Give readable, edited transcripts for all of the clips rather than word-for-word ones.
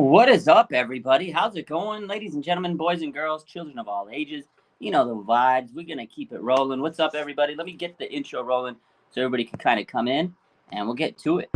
What is up, everybody? How's it going, ladies and gentlemen, boys and girls, children of all ages? You know the vibes. We're gonna keep it rolling. What's up, everybody? Let me get the intro rolling so everybody can kind of come in, and we'll get to it.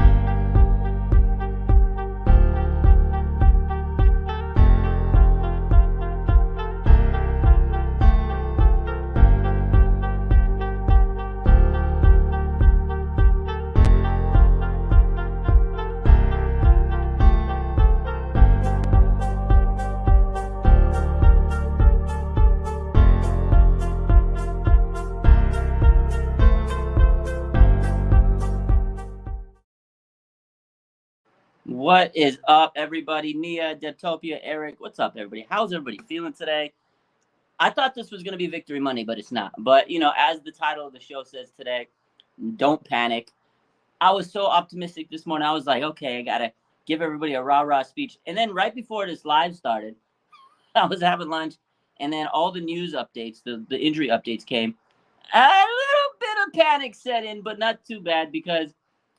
What is up, everybody? Nia, Debtopia, Eric. What's up, everybody? How's everybody feeling today? I thought this was going to be Victory Monday, but it's not. But, as the title of the show says today, don't panic. I was so optimistic this morning. I was like, okay, I got to give everybody a rah-rah speech. And then right before this live started, I was having lunch, and then all the news updates, the injury updates came. A little bit of panic set in, but not too bad because,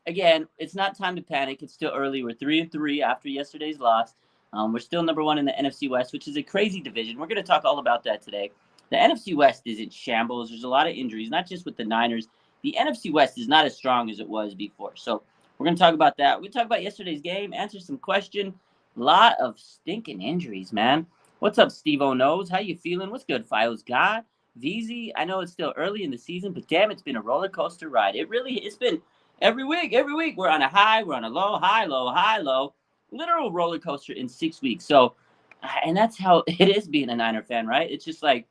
again, it's not time to panic. It's still early. We're 3-3 after yesterday's loss. We're still number one in the NFC West, which is a crazy division. We're going to talk all about that today. The NFC West is in shambles. There's a lot of injuries, not just with the Niners. The NFC West is not as strong as it was before. So we're going to talk about that. We're going to talk about yesterday's game, answer some questions. A lot of stinking injuries, man. What's up, Steve-O Knows? How you feeling? What's good, Files God? VZ, I know it's still early in the season, but damn, it's been a roller coaster ride. It's been every week. We're on a high, we're on a low, high, low, high, low. Literal roller coaster in 6 weeks. So, and that's how it is being a Niner fan, right? It's just like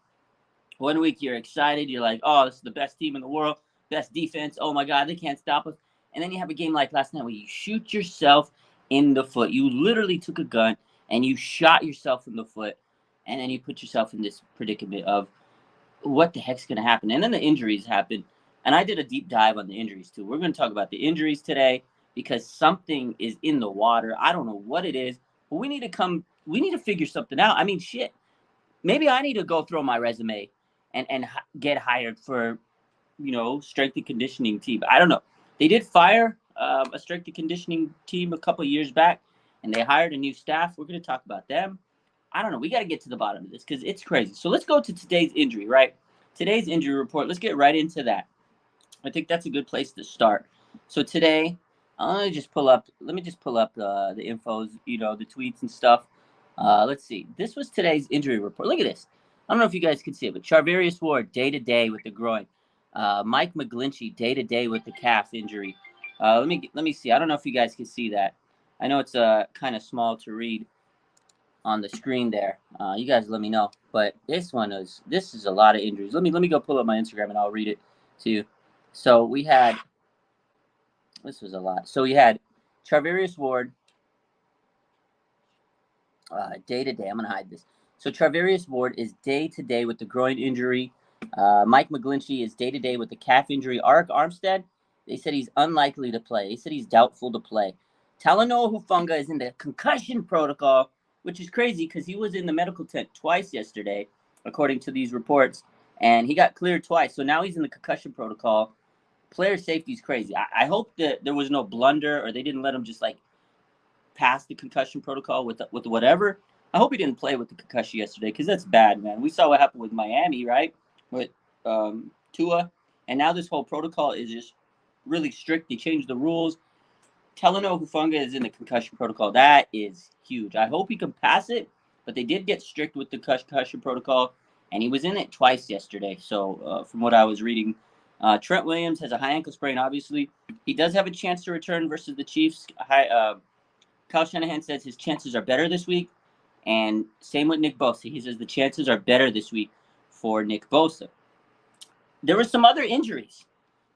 1 week you're excited. You're like, oh, this is the best team in the world, best defense. Oh my God, they can't stop us. And then you have a game like last night where you shoot yourself in the foot. You literally took a gun and you shot yourself in the foot. And then you put yourself in this predicament of, what the heck's going to happen? And then the injuries happen. And I did a deep dive on the injuries too. We're going to talk about the injuries today because something is in the water. I don't know what it is, but we need to figure something out. I mean, shit. Maybe I need to go throw my resume and get hired for, strength and conditioning team. I don't know. They did fire a strength and conditioning team a couple of years back, and they hired a new staff. We're going to talk about them. I don't know. We got to get to the bottom of this because it's crazy. So let's go to today's injury, right? Today's injury report. Let's get right into that. I think that's a good place to start. So today, let me just pull up the infos, the tweets and stuff. Let's see. This was today's injury report. Look at this. I don't know if you guys can see it, but Charvarius Ward, day-to-day with the groin. Mike McGlinchey, day-to-day with the calf injury. Let me see. I don't know if you guys can see that. I know it's kind of small to read on the screen there. You guys let me know. But this is a lot of injuries. Let me go pull up my Instagram and I'll read it to you. So this was a lot. So we had Charvarius Ward, day-to-day. I'm going to hide this. So Charvarius Ward is day-to-day with the groin injury. Mike McGlinchey is day-to-day with the calf injury. Arik Armstead, they said he's unlikely to play. They said he's doubtful to play. Talanoa Hufanga is in the concussion protocol, which is crazy because he was in the medical tent twice yesterday, according to these reports, and he got cleared twice. So now he's in the concussion protocol. Player safety is crazy. I hope that there was no blunder or they didn't let him just pass the concussion protocol with whatever. I hope he didn't play with the concussion yesterday because that's bad, man. We saw what happened with Miami, right, with Tua, and now this whole protocol is just really strict. They changed the rules. Talanoa Hufanga is in the concussion protocol. That is huge. I hope he can pass it, but they did get strict with the concussion protocol, and he was in it twice yesterday. So from what I was reading, Trent Williams has a high ankle sprain, obviously. He does have a chance to return versus the Chiefs. Kyle Shanahan says his chances are better this week, and same with Nick Bosa. He says the chances are better this week for Nick Bosa. There were some other injuries.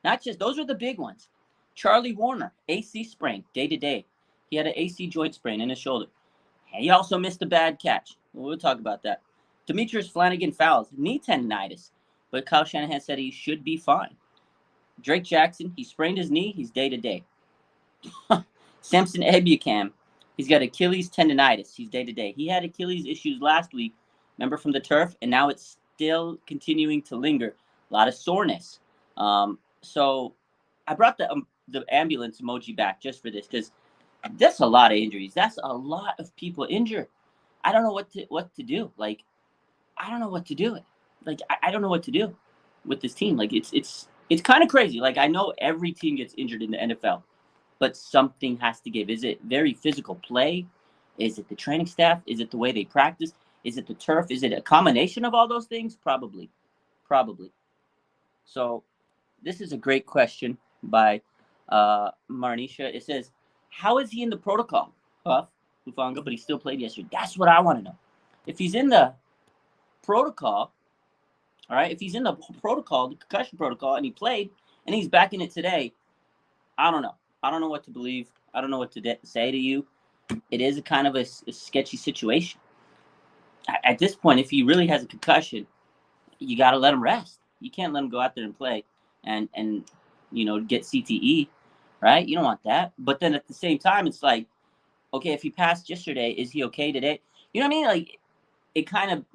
Not just – those are the big ones. Charlie Warner, AC sprain, day-to-day. He had an AC joint sprain in his shoulder. He also missed a bad catch. We'll talk about that. Demetrius Flanagan-Fowles, knee tendonitis, but Kyle Shanahan said he should be fine. Drake Jackson, he sprained his knee. He's day-to-day. Samson Ebukam, he's got Achilles tendonitis. He's day-to-day. He had Achilles issues last week, remember, from the turf, and now it's still continuing to linger. A lot of soreness. So I brought the ambulance emoji back just for this because That's a lot of injuries. That's a lot of people injured. I don't know what to do. Like, I don't know what to do. Like, I don't know what to do with this team. Like, it's kind of crazy. Like, I know every team gets injured in the NFL, but something has to give. Is it very physical play? Is it the training staff? Is it the way they practice? Is it the turf? Is it a combination of all those things? Probably, probably. So this is a great question by Marnisha. It says, "How is he in the protocol?" Huff, Hufanga, but he still played yesterday. That's what I want to know. If he's in the protocol, all right. If he's in the protocol, the concussion protocol, and he played, and he's back in it today, I don't know. I don't know what to believe. I don't know what to say to you. It is a kind of a sketchy situation. At this point, if he really has a concussion, you got to let him rest. You can't let him go out there and play and get CTE, right? You don't want that. But then at the same time, it's like, okay, if he passed yesterday, is he okay today? You know what I mean? Like, it kind of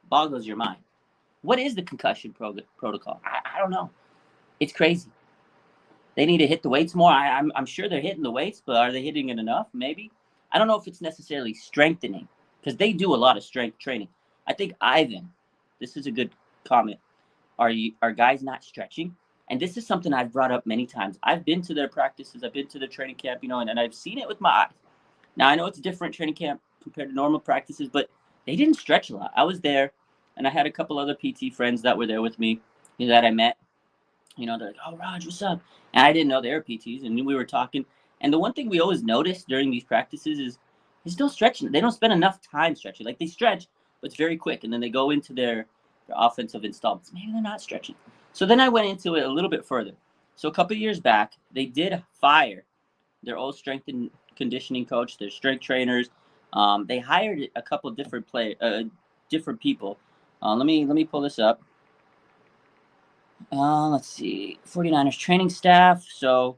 boggles your mind. What is the concussion protocol? I don't know. It's crazy. They need to hit the weights more. I'm sure they're hitting the weights, but are they hitting it enough? Maybe. I don't know if it's necessarily strengthening, because they do a lot of strength training. I think Ivan, this is a good comment. Are guys not stretching? And this is something I've brought up many times. I've been to their practices. I've been to their training camp, and I've seen it with my eyes. Now, I know it's a different training camp compared to normal practices, but they didn't stretch a lot. I was there, and I had a couple other PT friends that were there with me that I met. They're like, "Oh, Raj, what's up?" And I didn't know they were PTs, and we were talking. And the one thing we always notice during these practices is there's no stretching. They don't spend enough time stretching. Like, they stretch, but it's very quick, and then they go into their offensive installments. Maybe they're not stretching. So then I went into it a little bit further. So a couple of years back, they did fire their old strength and conditioning coach, their strength trainers. They hired a couple of different people. Let me pull this up. Let's see. 49ers training staff. So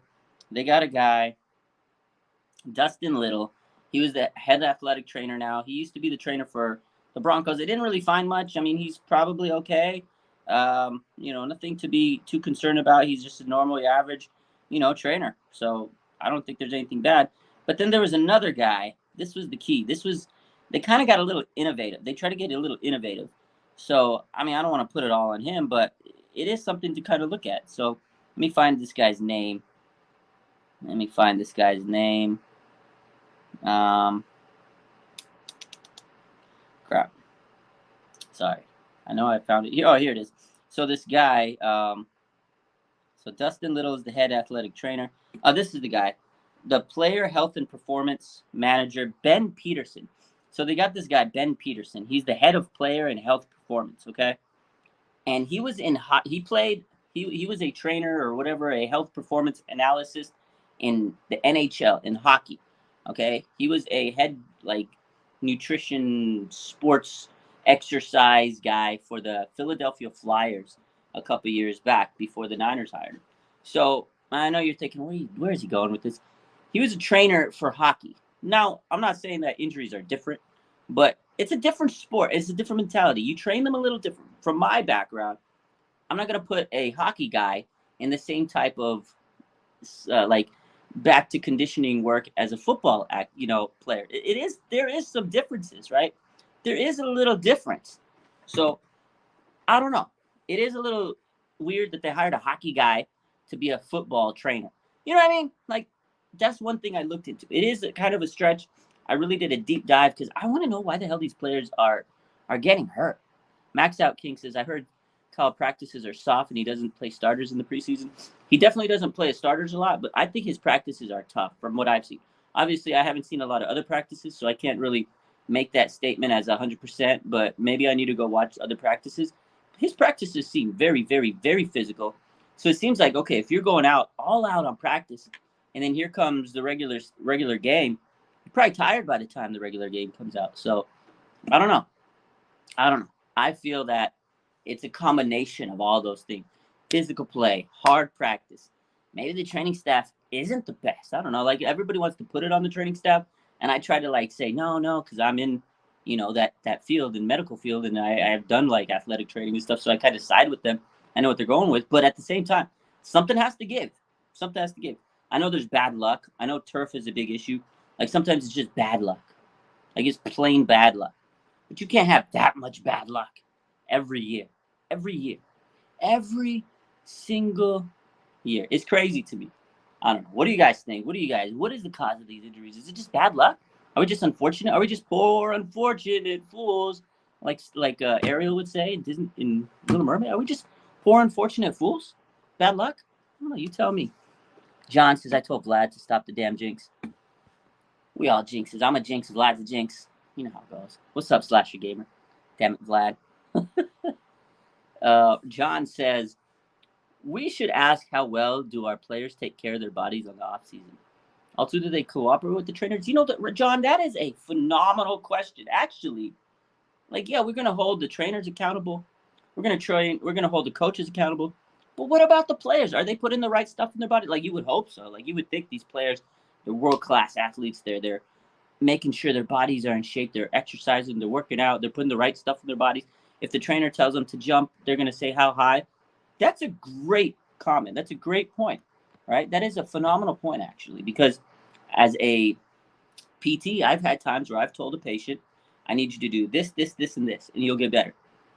they got a guy, Dustin Little. He was the head athletic trainer now. He used to be the trainer for the Broncos. They didn't really find much. I mean, he's probably okay. Nothing to be too concerned about. He's just a normal, average, trainer. So I don't think there's anything bad. But then there was another guy. This was the key. They kind of got a little innovative. They tried to get a little innovative. So, I mean, I don't want to put it all on him, but it is something to kind of look at. So let me find this guy's name. Crap. Sorry. I know I found it. Oh, here it is. So this guy, so Dustin Little is the head athletic trainer. This is the guy, the player health and performance manager, Ben Peterson. So they got this guy, Ben Peterson. He's the head of player and health performance, okay? And he was he was a trainer or whatever, a health performance analyst in the NHL in hockey. Okay, he was a head nutrition sports exercise guy for the Philadelphia Flyers a couple years back before the Niners hired him. So I know you're thinking, where is he going with this? He was a trainer for hockey. Now, I'm not saying that injuries are different, but it's a different sport. It's a different mentality. You train them a little different. From my background, I'm not going to put a hockey guy in the same type of back to conditioning work as a football player. There is some differences, right? There is a little difference. So I don't know. It is a little weird that they hired a hockey guy to be a football trainer. You know what I mean? Like, that's one thing I looked into. It is kind of a stretch. I really did a deep dive because I want to know why the hell these players are getting hurt. Max Out King says, I heard Kyle practices are soft and he doesn't play starters in the preseason. He definitely doesn't play starters a lot, but I think his practices are tough from what I've seen. Obviously, I haven't seen a lot of other practices, so I can't really make that statement as 100%, but maybe I need to go watch other practices. His practices seem very, very, very physical. So it seems like, okay, if you're going all out on practice, and then here comes the regular game, you're probably tired by the time the regular game comes out. So I don't know. I feel that it's a combination of all those things. Physical play, hard practice. Maybe the training staff isn't the best. I don't know. Like, everybody wants to put it on the training staff. And I try to say, no, because I'm in, that field, in medical field. And I have done athletic training and stuff. So I kind of side with them. I know what they're going with. But at the same time, something has to give. I know there's bad luck. I know turf is a big issue. Like sometimes it's just bad luck. Like it's plain bad luck. But you can't have that much bad luck every year. Every year. Every single year. It's crazy to me. I don't know. What do you guys think? What is the cause of these injuries? Is it just bad luck? Are we just unfortunate? Are we just poor, unfortunate fools? Like Ariel would say in Little Mermaid? Are we just poor, unfortunate fools? Bad luck? I don't know. You tell me. John says, I told Vlad to stop the damn jinx. We all jinxes. I'm a jinx. Vlad's a jinx. You know how it goes. What's up, Slasher Gamer? Damn it, Vlad. John says, we should ask how well do our players take care of their bodies on the off season. Also, do they cooperate with the trainers? You know, John, that is a phenomenal question. Actually, like, yeah, we're going to hold the trainers accountable. We're going to hold the coaches accountable. But what about the players? Are they putting the right stuff in their body? Like, you would hope so. Like, you would think these players, they're world-class athletes. They're making sure their bodies are in shape. They're exercising. They're working out. They're putting the right stuff in their bodies. If the trainer tells them to jump, they're going to say how high. That's a great comment. That's a great point, right? That is a phenomenal point, actually, because as a PT, I've had times where I've told a patient, I need you to do this, this, this, and this, and you'll get better.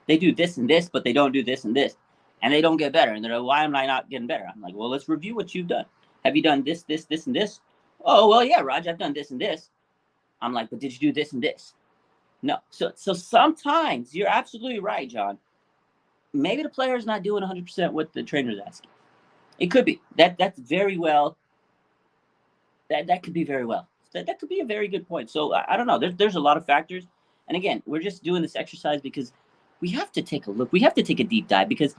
They do this and this, but they don't do this and this, and they don't get better. And they're like, why am I not getting better? I'm like, well, let's review what you've done. Have you done this, this, this, and this? Oh, well, yeah, Raj, I've done this and this. I'm like, but did you do this and this? No. So sometimes you're absolutely right, John. Maybe the player is not doing 100% what the trainer's asking. It could be. That's very well. That could be very well. That could be a very good point. So I don't know. There's a lot of factors. And again, we're just doing this exercise because we have to take a look. We have to take a deep dive because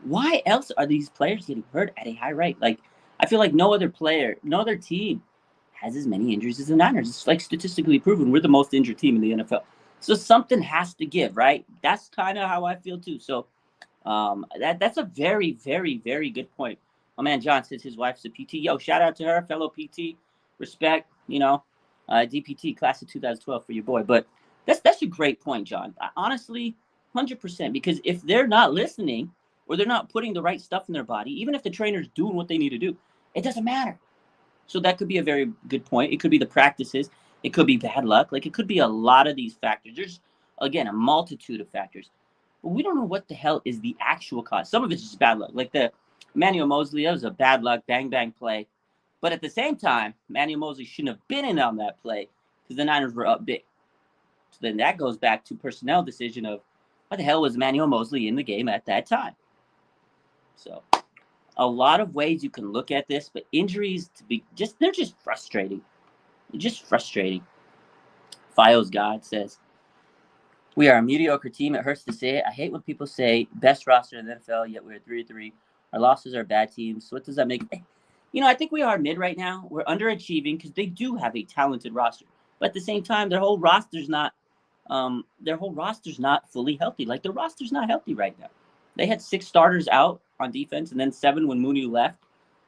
why else are these players getting hurt at a high rate? Like, I feel like no other player, no other team has as many injuries as the Niners. It's like statistically proven. We're the most injured team in the NFL. So something has to give, right? That's kind of how I feel too. So that's a very, very, very good point. My man John says his wife's a PT. Yo, shout out to her, fellow PT. Respect, DPT class of 2012 for your boy. But that's a great point, John. Honestly, 100%. Because if they're not listening or they're not putting the right stuff in their body, even if the trainer's doing what they need to do, it doesn't matter. So that could be a very good point. It could be the practices. It could be bad luck. Like, it could be a lot of these factors. There's, again, a multitude of factors. But we don't know what the hell is the actual cause. Some of it's just bad luck. Like the Emmanuel Mosley, that was a bad luck, bang play. But at the same time, Emmanuel Mosley shouldn't have been in on that play because the Niners were up big. So then that goes back to personnel decision of why the hell was Emmanuel Mosley in the game at that time? So a lot of ways you can look at this, but injuries they're just frustrating. They're just frustrating. Fios God says, we are a mediocre team. It hurts to say it. I hate when people say best roster in the NFL, yet we're 3-3. Our losses are bad teams. So what does that make? I think we are mid right now. We're underachieving because they do have a talented roster. But at the same time, their whole roster's not fully healthy. Like, their roster's not healthy right now. They had 6 starters out on defense and then 7 when Mooney left.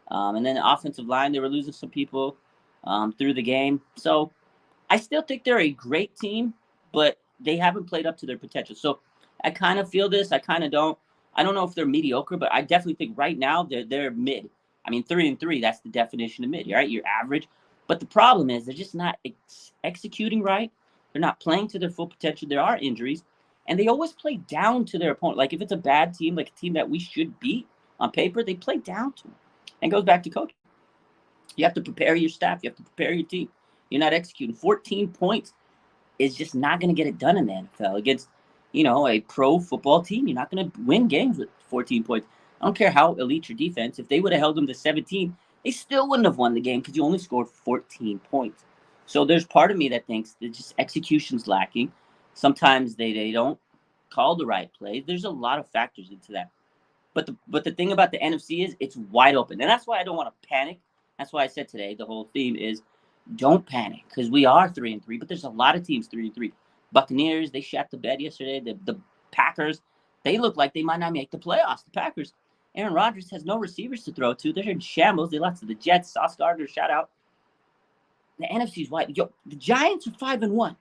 And then the offensive line, they were losing some people through the game. So I still think they're a great team, but they haven't played up to their potential. So I kind of feel this. I kind of don't. I don't know if they're mediocre, but I definitely think right now they're mid. I mean, 3-3, that's the definition of mid, right? You're average. But the problem is they're just not executing right. They're not playing to their full potential. There are injuries. And they always play down to their opponent. Like, if it's a bad team, like a team that we should beat on paper, they play down to them. And it goes back to coaching. You have to prepare your staff. You have to prepare your team. You're not executing. 14 points is just not going to get it done in the NFL against, a pro football team. You're not going to win games with 14 points. I don't care how elite your defense. If they would have held them to 17, they still wouldn't have won the game because you only scored 14 points. So there's part of me that thinks that just execution's lacking. Sometimes they don't call the right plays. There's a lot of factors into that. But the thing about the NFC is it's wide open. And that's why I don't want to panic. That's why I said today the whole theme is don't panic because we are 3-3, but there's a lot of teams 3-3. Buccaneers, they shat the bed yesterday. The Packers, they look like they might not make the playoffs. The Packers, Aaron Rodgers has no receivers to throw to. They're in shambles. They lost to the Jets. Sauce Gardner, shout out. The NFC's wide. Yo, the Giants are 5-1.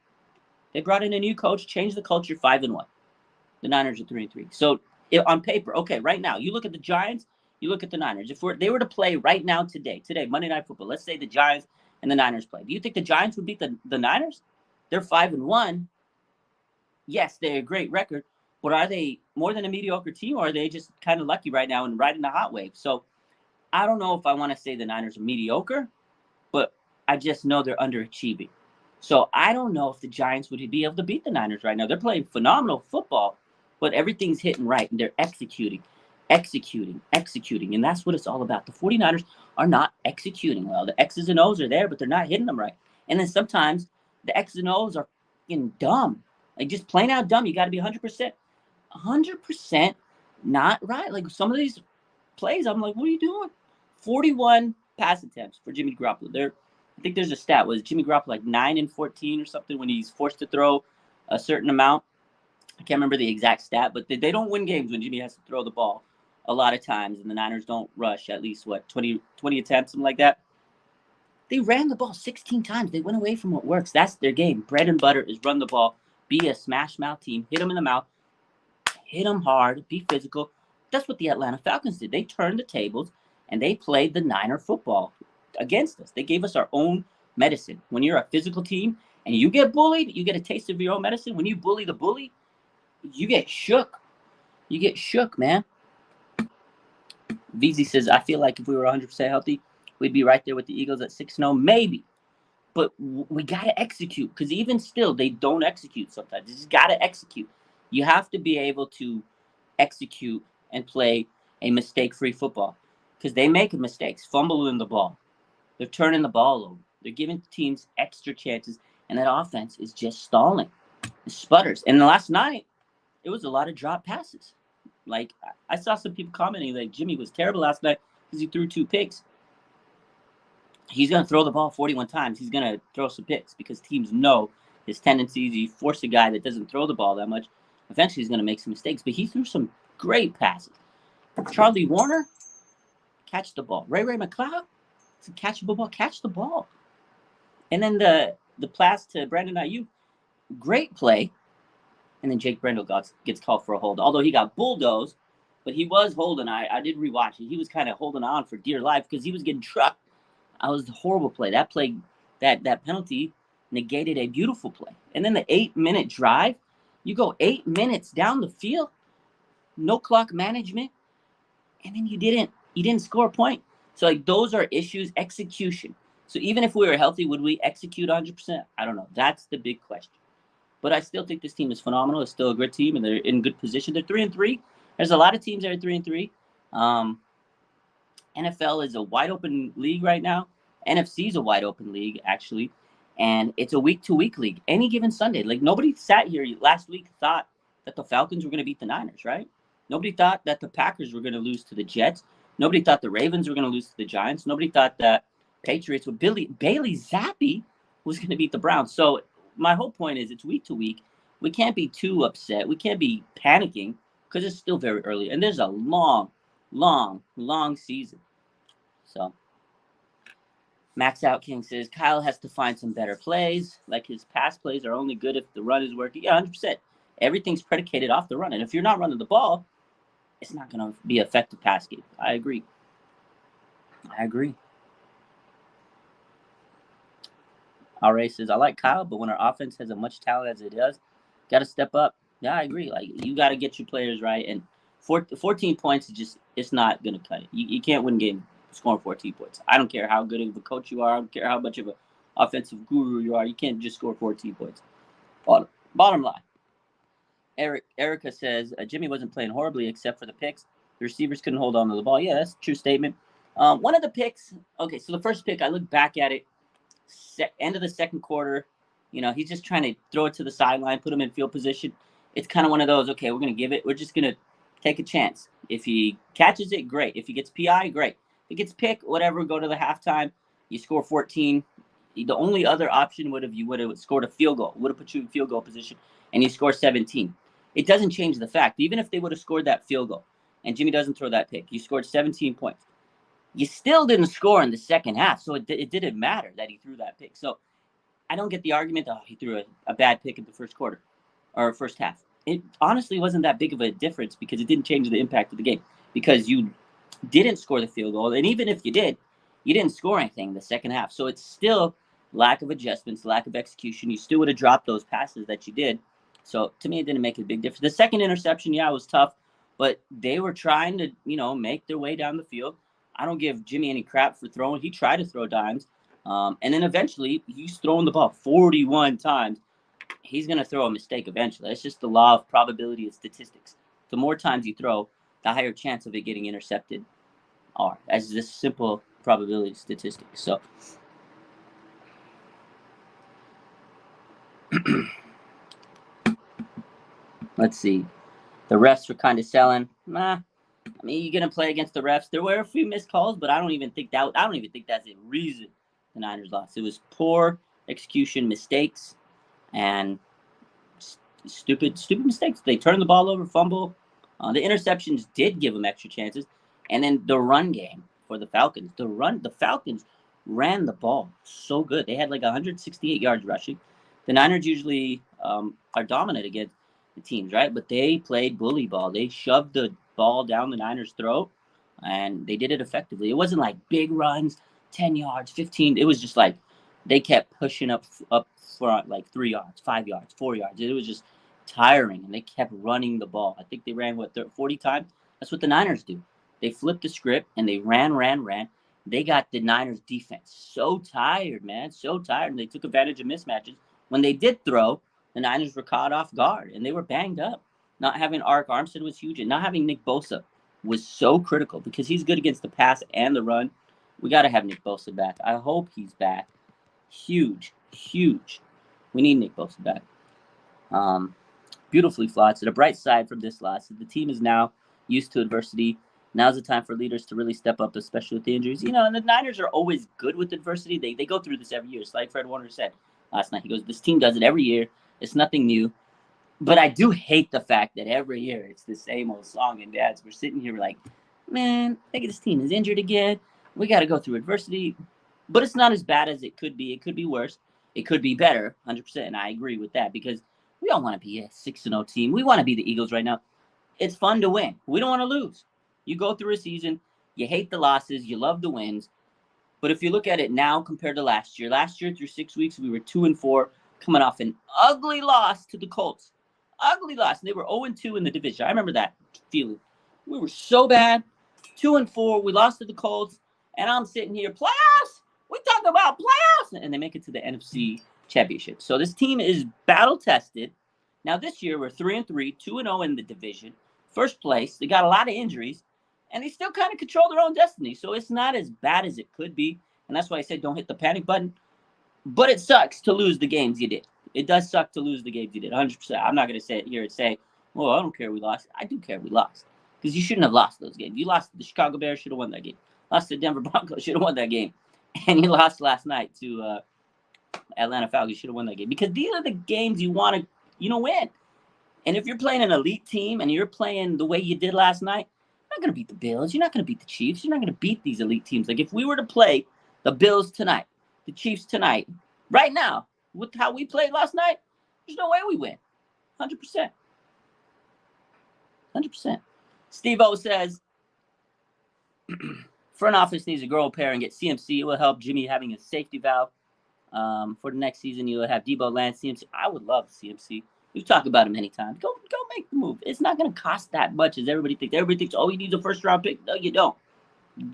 They brought in a new coach, changed the culture, 5-1. The Niners are 3-3. So on paper, okay, right now, you look at the Giants, You look at the Niners. If they were to play right now today, Monday Night Football, let's say the Giants and the Niners play. Do you think the Giants would beat the Niners? They're 5-1. Yes, they're a great record, but are they more than a mediocre team, or are they just kind of lucky right now and riding the hot wave? So I don't know if I want to say the Niners are mediocre, but I just know they're underachieving. So I don't know if the Giants would be able to beat the Niners right now. They're playing phenomenal football, but everything's hitting right, and they're executing. And that's what it's all about. The 49ers are not executing well. The X's and O's are there, but they're not hitting them right. And then sometimes the X's and O's are fucking dumb. Like, just plain out dumb. You got to be 100%. 100% not right. Like, some of these plays, I'm like, what are you doing? 41 pass attempts for Jimmy Garoppolo. I think there's a stat. Was Jimmy Garoppolo like 9-14 or something when he's forced to throw a certain amount? I can't remember the exact stat, but they don't win games when Jimmy has to throw the ball a lot of times, and the Niners don't rush at least, 20 attempts, something like that. They ran the ball 16 times. They went away from what works. That's their game. Bread and butter is run the ball, be a smash mouth team, hit them in the mouth, hit them hard, be physical. That's what the Atlanta Falcons did. They turned the tables, and they played the Niner football against us. They gave us our own medicine. When you're a physical team and you get bullied, you get a taste of your own medicine. When you bully the bully, you get shook. You get shook, man. VZ says, I feel like if we were 100% healthy, we'd be right there with the Eagles at 6-0. Maybe. But we got to execute, because even still, they don't execute sometimes. You just got to execute. You have to be able to execute and play a mistake-free football, because they make mistakes, fumbling the ball. They're turning the ball over. They're giving teams extra chances, and that offense is just stalling. It sputters. And last night, it was a lot of drop passes. Like, I saw some people commenting like Jimmy was terrible last night because he threw 2 picks. He's going to throw the ball 41 times. He's going to throw some picks because teams know his tendencies. You force a guy that doesn't throw the ball that much, eventually he's going to make some mistakes. But he threw some great passes. Charlie Warner, catch the ball. Ray McLeod, it's a catchable ball. Catch the ball. And then the pass to Brandon Ayuk, great play. And then Jake Brendel gets called for a hold. Although he got bulldozed, but he was holding. I did rewatch it. He was kind of holding on for dear life because he was getting trucked. That was a horrible play. That play, that penalty negated a beautiful play. And then the 8-minute drive, you go 8 minutes down the field, no clock management, and then you didn't score a point. So, like, those are issues, execution. So even if we were healthy, would we execute 100%? I don't know. That's the big question. But I still think this team is phenomenal. It's still a good team, and they're in good position. They're 3-3. There's a lot of teams that are 3-3. NFL is a wide open league right now. NFC is a wide open league, actually. And it's a week-to-week league. Any given Sunday. Like, nobody sat here last week thought that the Falcons were going to beat the Niners, right? Nobody thought that the Packers were going to lose to the Jets. Nobody thought the Ravens were going to lose to the Giants. Nobody thought that Patriots with Bailey Zappi was going to beat the Browns. So my whole point is it's week to week. We can't be too upset. We can't be panicking because it's still very early. And there's a long season. So Max Out King says, Kyle has to find some better plays. Like, his pass plays are only good if the run is working. Yeah, 100%. Everything's predicated off the run. And if you're not running the ball, it's not going to be an effective pass game. I agree. RA says, I like Kyle, but when our offense has as much talent as it does, got to step up. Yeah, I agree. Like, you got to get your players right. And 14 points is just, it's not going to cut it. You can't win a game scoring 14 points. I don't care how good of a coach you are. I don't care how much of an offensive guru you are. You can't just score 14 points. Bottom line. Erica says, Jimmy wasn't playing horribly except for the picks. The receivers couldn't hold on to the ball. Yeah, that's a true statement. One of the picks, okay, so the first pick, I look back at it, end of the second quarter, he's just trying to throw it to the sideline, put him in field position. It's kind of one of those, okay, we're going to give it. We're just going to take a chance. If he catches it, great. If he gets PI, great. If he gets picked, whatever, go to the halftime, you score 14. The only other option you would have scored a field goal, would have put you in field goal position, and you score 17. It doesn't change the fact. Even if they would have scored that field goal and Jimmy doesn't throw that pick, you scored 17 points. You still didn't score in the second half, so it didn't matter that he threw that pick. So I don't get the argument that he threw a bad pick in the first quarter or first half. It honestly wasn't that big of a difference because it didn't change the impact of the game. Because you didn't score the field goal. And even if you did, you didn't score anything in the second half. So it's still lack of adjustments, lack of execution. You still would have dropped those passes that you did. So to me, it didn't make a big difference. The second interception, yeah, it was tough, but they were trying to, make their way down the field. I don't give Jimmy any crap for throwing. He tried to throw dimes. And then eventually he's throwing the ball 41 times. He's going to throw a mistake eventually. It's just the law of probability and statistics. The more times you throw, the higher chance of it getting intercepted are. As this simple probability statistics. So let's see. The refs were kind of selling. I mean, you're gonna play against the refs. There were a few missed calls, but I don't even think that's a reason the Niners lost. It was poor execution, mistakes, and stupid mistakes. They turned the ball over, fumble. The interceptions did give them extra chances, and then the run game for the Falcons. The Falcons ran the ball so good. They had like 168 yards rushing. The Niners usually are dominant against the teams, right? But they played bully ball. They shoved the ball down the Niners' throat, and they did it effectively. It wasn't like big runs, 10 yards, 15. It was just like they kept pushing up front like 3 yards, 5 yards, 4 yards. It was just tiring, and they kept running the ball. I think they ran 40 times. That's what the Niners do. They flipped the script and they ran. They got the Niners defense so tired, man, so tired, and they took advantage of mismatches. When they did throw, the Niners were caught off guard and they were banged up. Not having Arik Armstead was huge, and not having Nick Bosa was so critical because he's good against the pass and the run. We got to have Nick Bosa back. I hope he's back. Huge. We need Nick Bosa back. Beautifully flawed. So the bright side from this loss is the team is now used to adversity. Now's the time for leaders to really step up, especially with the injuries. And the Niners are always good with adversity. They go through this every year. It's like Fred Warner said last night. He goes, this team does it every year. It's nothing new. But I do hate the fact that every year it's the same old song and dance. We're sitting here like, man, I think this team is injured again. We got to go through adversity. But it's not as bad as it could be. It could be worse. It could be better, 100%. And I agree with that because we don't want to be a 6-0 team. We want to be the Eagles right now. It's fun to win. We don't want to lose. You go through a season, you hate the losses, you love the wins. But if you look at it now compared to last year through 6 weeks, we were 2-4, coming off an ugly loss to the Colts. Ugly loss. And they were 0-2 in the division. I remember that feeling. We were so bad. 2-4. We lost to the Colts. And I'm sitting here, playoffs? We talk about playoffs. And they make it to the NFC Championship. So this team is battle-tested. Now this year, we're 3-3, 2-0 in the division. First place. They got a lot of injuries. And they still kind of control their own destiny. So it's not as bad as it could be. And that's why I said don't hit the panic button. But it sucks to lose the games you did. It does suck to lose the games you did, 100%. I'm not going to sit here and say, well, I don't care we lost. I do care we lost. Because you shouldn't have lost those games. You lost to the Chicago Bears, should have won that game. Lost to the Denver Broncos, should have won that game. And you lost last night to Atlanta Falcons, should have won that game. Because these are the games you want to, win. And if you're playing an elite team and you're playing the way you did last night, you're not going to beat the Bills. You're not going to beat the Chiefs. You're not going to beat these elite teams. Like if we were to play the Bills tonight, the Chiefs tonight, right now, with how we played last night, there's no way we win. 100%. 100%. Steve-O says, front office needs to grow a pair and get CMC. It will help Jimmy having a safety valve. For the next season, you'll have Debo, Lance, CMC. I would love CMC. We've talked about him many times. Go make the move. It's not going to cost that much as everybody thinks. Everybody thinks, oh, he needs a first-round pick. No, you don't.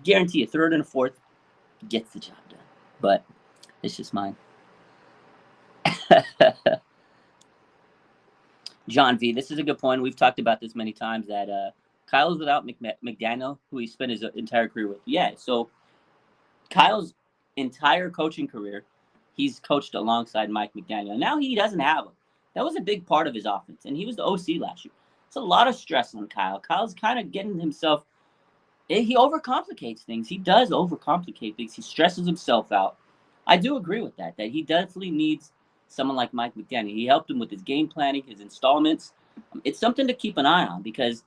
Guarantee a third and a fourth gets the job done. But it's just mine. John V, this is a good point. We've talked about this many times that Kyle's without McDaniel, who he spent his entire career with. Yeah, so Kyle's entire coaching career, he's coached alongside Mike McDaniel. Now he doesn't have him. That was a big part of his offense, and he was the OC last year. It's a lot of stress on Kyle. Kyle's kind of getting himself – he overcomplicates things. He does overcomplicate things. He stresses himself out. I do agree with that he definitely needs someone like Mike McDaniel. He helped him with his game planning, his installments. It's something to keep an eye on because,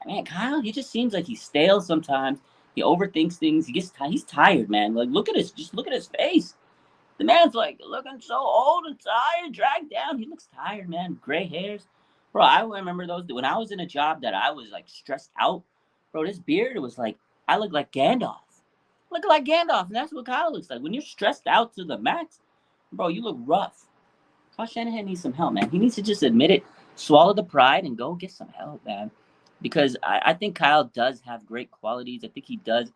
man, Kyle, he just seems like he's stale sometimes. He overthinks things. He's tired, man. Like, look at his face. The man's like looking so old and tired, dragged down. He looks tired, man. Gray hairs. Bro, I remember those when I was in a job that I was like stressed out. Bro, this beard, it was like I look like Gandalf. Look like Gandalf, and that's what Kyle looks like. When you're stressed out to the max, bro, you look rough. Kyle Shanahan needs some help, man. He needs to just admit it, swallow the pride, and go get some help, man. Because I think Kyle does have great qualities. I think he does.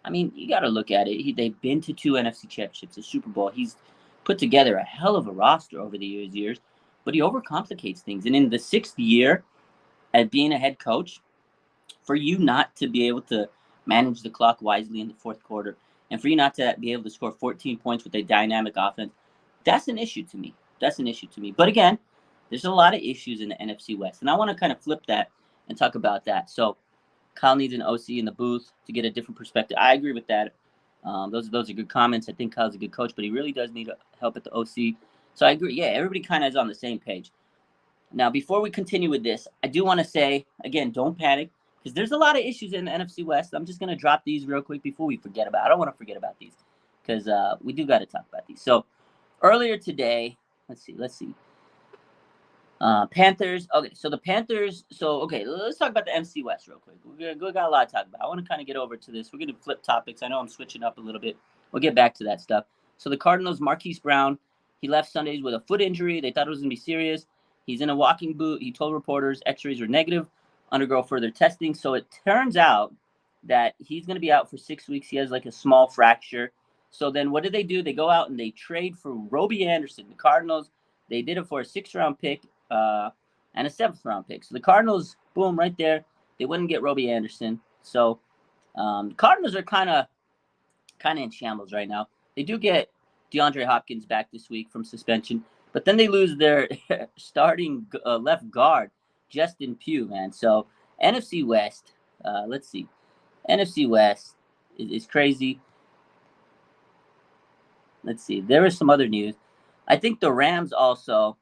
I mean, you got to look at it. They've been to 2 NFC championships, a Super Bowl. He's put together a hell of a roster over the years, but he overcomplicates things. And in the 6th year at being a head coach, for you not to be able to manage the clock wisely in the 4th quarter, and for you not to be able to score 14 points with a dynamic offense, that's an issue to me. That's an issue to me. But again, there's a lot of issues in the NFC West, and I want to kind of flip that and talk about that. So Kyle needs an OC in the booth to get a different perspective. I agree with that. Those are good comments. I think Kyle's a good coach, but he really does need help at the OC. So I agree. Yeah, everybody kind of is on the same page. Now, before we continue with this, I do want to say, again, don't panic, because there's a lot of issues in the NFC West. I'm just going to drop these real quick before we forget about it. I don't want to forget about these, because we do got to talk about these. So earlier today, let's see. Panthers. Okay, so the Panthers. So, okay, let's talk about the MC West real quick. We got a lot to talk about. I want to kind of get over to this. We're going to flip topics. I know I'm switching up a little bit. We'll get back to that stuff. So the Cardinals, Marquise Brown, he left Sundays with a foot injury. They thought it was going to be serious. He's in a walking boot. He told reporters x-rays were negative, undergo further testing. So it turns out that he's going to be out for 6 weeks. He has like a small fracture. So then what do? They go out and they trade for Robbie Anderson. The Cardinals, they did it for a 6th-round pick and a 7th-round pick. So the Cardinals, boom, right there. They wouldn't get Robbie Anderson. So the Cardinals are kind of in shambles right now. They do get DeAndre Hopkins back this week from suspension, but then they lose their starting left guard, Justin Pugh, man. So NFC West, let's see. NFC West is crazy. Let's see. There is some other news. I think the Rams also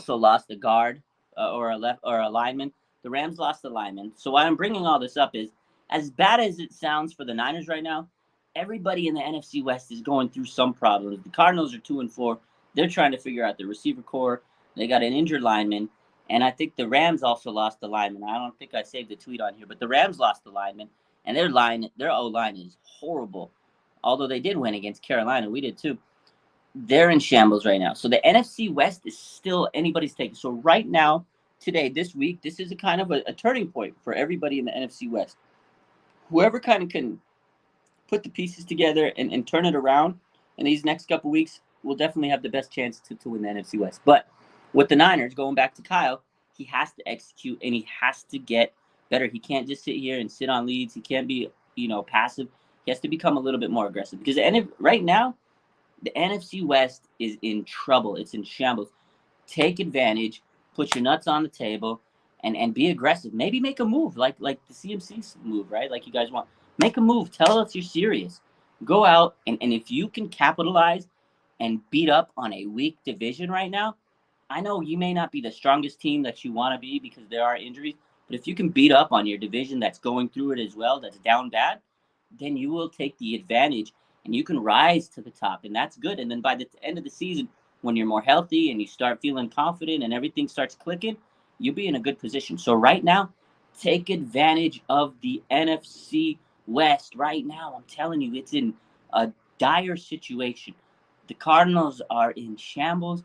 lost a guard or a lineman. The Rams lost a lineman. So why I'm bringing all this up is, as bad as it sounds for the Niners right now, everybody in the NFC West is going through some problems. The Cardinals are 2-4. They're trying to figure out the receiver core. They got an injured lineman. And I think the Rams also lost the lineman. I don't think I saved the tweet on here, but the Rams lost the lineman. And their O-line is horrible. Although they did win against Carolina. We did too. They're in shambles right now. So the NFC West is still anybody's take. So right now, today, this week, this is a kind of a turning point for everybody in the NFC West. Whoever kind of can put the pieces together and turn it around in these next couple weeks will definitely have the best chance to win the NFC West. But with the Niners, going back to Kyle, he has to execute and he has to get better. He can't just sit here and sit on leads. He can't be, passive. He has to become a little bit more aggressive, because right now, the NFC West is in trouble. It's in shambles. Take advantage, put your nuts on the table, and be aggressive. Maybe make a move like the CMC move, right? Like you guys want. Make a move. Tell us you're serious. Go out, and if you can capitalize and beat up on a weak division right now, I know you may not be the strongest team that you want to be because there are injuries, but if you can beat up on your division that's going through it as well, that's down bad, then you will take the advantage and you can rise to the top, and that's good. And then by the end of the season, when you're more healthy and you start feeling confident and everything starts clicking, you'll be in a good position. So right now, take advantage of the NFC West. Right now, I'm telling you, it's in a dire situation. The Cardinals are in shambles.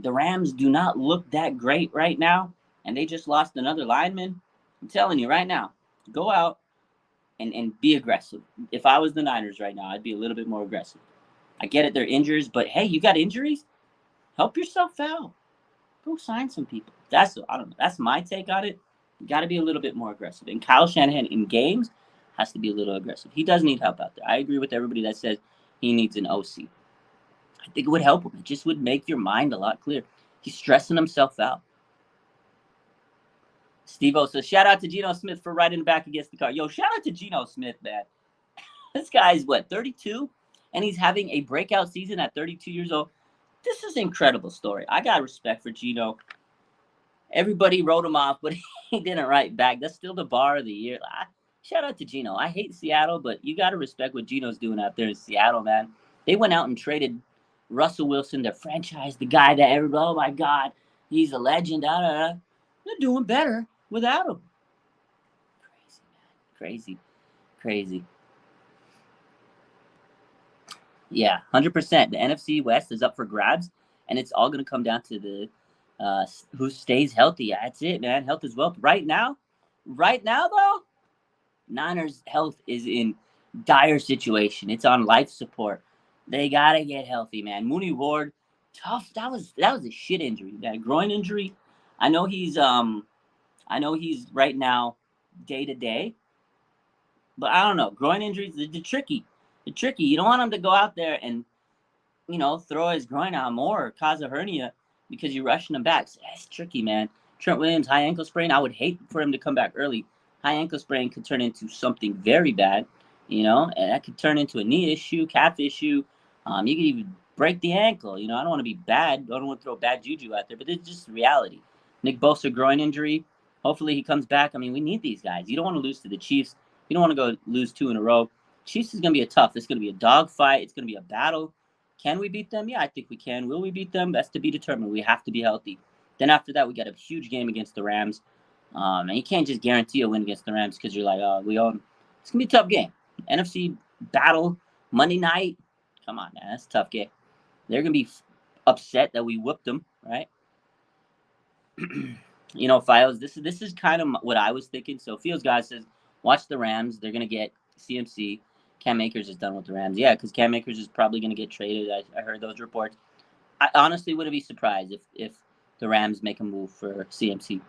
The Rams do not look that great right now, and they just lost another lineman. I'm telling you right now, go out and be aggressive. If I was the Niners right now, I'd be a little bit more aggressive. I get it, they're injuries, but hey, you got injuries? Help yourself out. Go sign some people. I don't know. That's my take on it. You got to be a little bit more aggressive. And Kyle Shanahan in games has to be a little aggressive. He does need help out there. I agree with everybody that says he needs an OC. I think it would help him. It just would make your mind a lot clearer. He's stressing himself out. Steve-O says, shout out to Geno Smith for riding back against the car. Yo, shout out to Geno Smith, man. This guy's, 32? And he's having a breakout season at 32 years old. This is an incredible story. I got respect for Geno. Everybody wrote him off, but he didn't write back. That's still the bar of the year. Shout out to Geno. I hate Seattle, but you got to respect what Geno's doing out there in Seattle, man. They went out and traded Russell Wilson, their franchise, the guy that everybody, oh, my God, he's a legend. They're doing better without him. Crazy. Crazy. Yeah, 100%. The NFC West is up for grabs, and it's all going to come down to the who stays healthy. That's it, man. Health is wealth. Right now, though, Niners' health is in dire situation. It's on life support. They gotta get healthy, man. Mooney Ward, tough. That was a shit injury. That groin injury. I know he's right now day to day, but I don't know. Groin injuries, they're tricky. They're tricky. You don't want him to go out there and throw his groin out more or cause a hernia because you're rushing him back. So that's tricky, man. Trent Williams, high ankle sprain. I would hate for him to come back early. High ankle sprain could turn into something very bad, and that could turn into a knee issue, calf issue. You could even break the ankle. I don't want to be bad. I don't want to throw bad juju out there, but it's just reality. Nick Bosa groin injury. Hopefully he comes back. I mean, we need these guys. You don't want to lose to the Chiefs. You don't want to go lose 2 in a row. Chiefs is going to be a tough. It's going to be a dogfight. It's going to be a battle. Can we beat them? Yeah, I think we can. Will we beat them? That's to be determined. We have to be healthy. Then after that, we got a huge game against the Rams. And you can't just guarantee a win against the Rams because you're like, oh, we own. It's going to be a tough game. NFC battle, Monday night. Come on, man. That's a tough game. They're going to be upset that we whooped them, right? Files, this is kind of what I was thinking. So Fields guys says, watch the Rams. They're going to get CMC. Cam Akers is done with the Rams. Yeah, because Cam Akers is probably going to get traded. I heard those reports. I honestly wouldn't be surprised if the Rams make a move for CMC.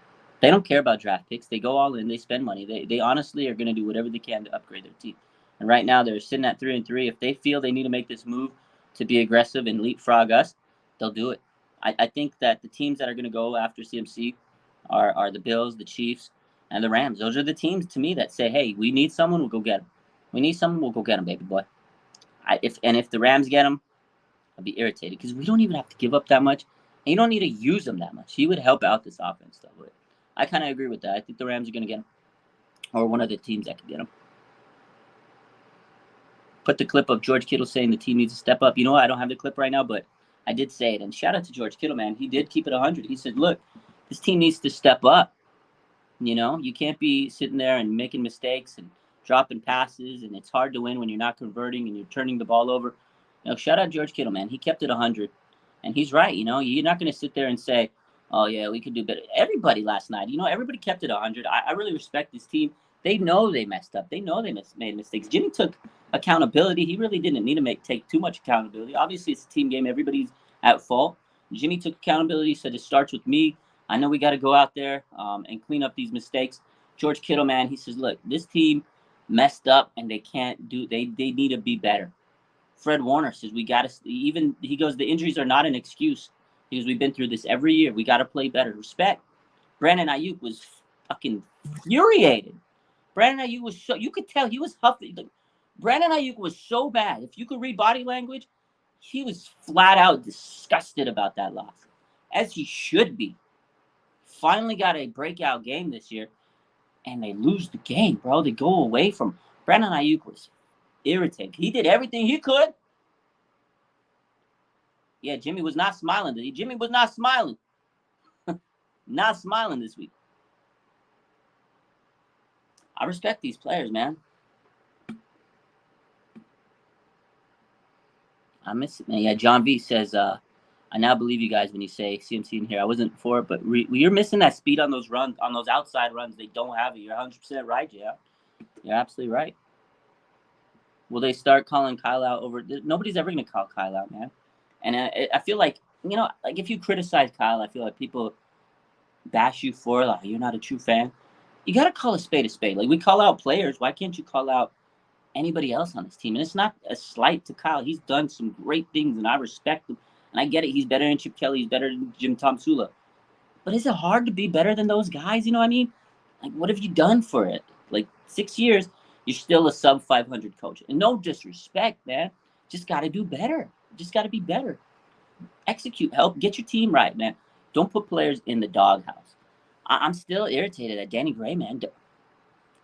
They don't care about draft picks. They go all in. They spend money. They honestly are going to do whatever they can to upgrade their team. And right now they're sitting at 3-3. If they feel they need to make this move to be aggressive and leapfrog us, they'll do it. I think that the teams that are going to go after CMC are the Bills, the Chiefs, and the Rams. Those are the teams to me that say, hey, we need someone, we'll go get him. We need someone, we'll go get him, baby boy. If the Rams get him, I'll be irritated because we don't even have to give up that much, and you don't need to use him that much. He would help out this offense, though. But I kind of agree with that. I think the Rams are going to get him, or one of the teams that can get him. Put the clip of George Kittle saying the team needs to step up. You know what? I don't have the clip right now, but I did say it. And shout out to George Kittle, man. He did keep it 100. He said, look, this team needs to step up. You can't be sitting there and making mistakes and dropping passes, and it's hard to win when you're not converting and you're turning the ball over. Shout out George Kittle, man. He kept it 100, and he's right. You're not going to sit there and say, oh, yeah, we could do better. Everybody last night, everybody kept it 100. I really respect this team. They know they messed up. They know they made mistakes. Jimmy took accountability. He really didn't need to take too much accountability. Obviously, it's a team game. Everybody's at fault. Jimmy took accountability, said it starts with me. I know we got to go out there and clean up these mistakes. George Kittle, man, he says, look, this team messed up and they can't do, they need to be better. Fred Warner says he goes, the injuries are not an excuse because we've been through this every year. We got to play better. Respect. Brandon Ayuk was fucking infuriated. Brandon Ayuk was you could tell he was huffy. Brandon Ayuk was so bad. If you could read body language, he was flat out disgusted about that loss, as he should be. Finally got a breakout game this year, and they lose the game, bro. They go away from Brandon Ayuk was irritated. He did everything he could. Yeah, Jimmy was not smiling. Jimmy was not smiling. Not smiling this week. I respect these players, man. I miss it, man. Yeah, John V says, I now believe you guys when you say CMC in here. I wasn't for it, but you're missing that speed on those runs, on those outside runs. They don't have it. You're 100% right, yeah. You're absolutely right. Will they start calling Kyle out over? Nobody's ever going to call Kyle out, man. And I feel like, like if you criticize Kyle, I feel like people bash you for like you're not a true fan. You got to call a spade a spade. Like we call out players. Why can't you call out anybody else on this team? And it's not a slight to Kyle. He's done some great things, and I respect him. And I get it. He's better than Chip Kelly. He's better than Jim Tomsula. But is it hard to be better than those guys? You know what I mean? Like, what have you done for it? Like 6 years, you're still a sub 500 coach. And no disrespect, man. Just got to do better. Just got to be better. Execute. Help. Get your team right, man. Don't put players in the doghouse. I'm still irritated that Danny Gray, man,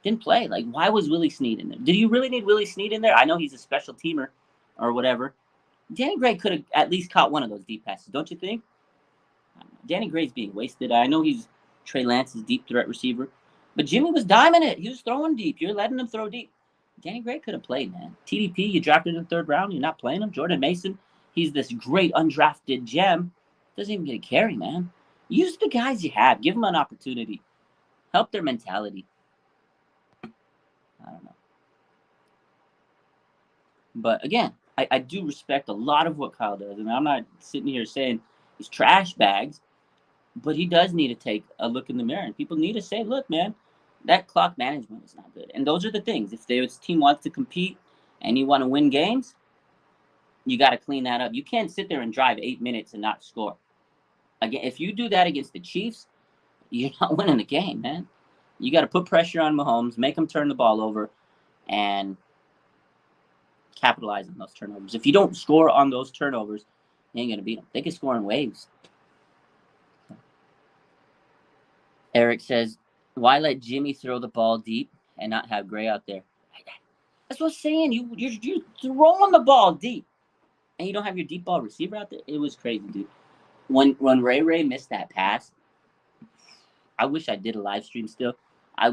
didn't play. Like, why was Willie Snead in there? Did you really need Willie Snead in there? I know he's a special teamer or whatever. Danny Gray could have at least caught one of those deep passes, don't you think? Danny Gray's being wasted. I know he's Trey Lance's deep threat receiver, But Jimmy was diming it. He was throwing deep. You're letting him throw deep. Danny Gray could have played, man. TDP, you drafted in the 3rd round. You're not playing him. Jordan Mason, he's this great undrafted gem. Doesn't even get a carry, man. Use the guys you have. Give them an opportunity. Help their mentality. I don't know. But again, I do respect a lot of what Kyle does. And I'm not sitting here saying he's trash bags, but he does need to take a look in the mirror. And people need to say, look, man, that clock management is not good. And those are the things. If this team wants to compete and you want to win games, you got to clean that up. You can't sit there and drive 8 minutes and not score. Again, if you do that against the Chiefs, you're not winning the game, man. You got to put pressure on Mahomes, make him turn the ball over, and capitalize on those turnovers. If you don't score on those turnovers, you ain't going to beat them. They can score in waves. Eric says, why let Jimmy throw the ball deep and not have Gray out there? That's what I'm saying. You're throwing the ball deep, and you don't have your deep ball receiver out there. It was crazy, dude. When Ray missed that pass, I wish I did a live stream still.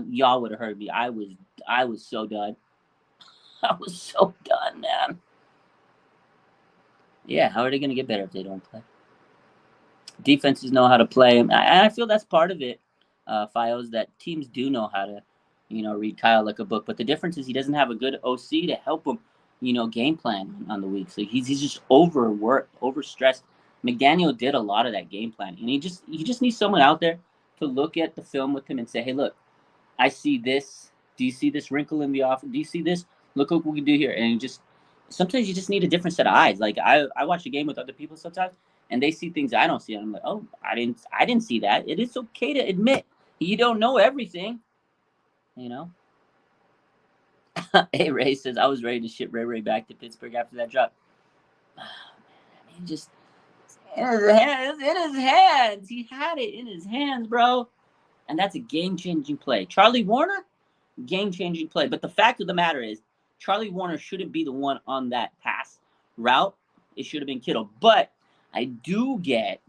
Y'all would have heard me. I was so done. I was so done, man. Yeah, how are they going to get better if they don't play? Defenses know how to play, and I feel that's part of it. Fios, that teams do know how to, read Kyle like a book. But the difference is he doesn't have a good OC to help him, game plan on the week. So he's just overworked, overstressed. McDaniel did a lot of that game planning, and he just needs someone out there to look at the film with him and say, hey, look, I see this. Do you see this wrinkle in the offense? Do you see this? Look what we can do here. And sometimes you just need a different set of eyes. Like I watch a game with other people sometimes, and they see things I don't see. And I'm like, oh, I didn't see that. It is okay to admit you don't know everything. Hey, Ray says, I was ready to ship Ray back to Pittsburgh after that drop. Just in his hands. He had it in his hands, bro. And that's a game-changing play. Charlie Warner, game-changing play. But the fact of the matter is, Charlie Warner shouldn't be the one on that pass route. It should have been Kittle. But I do get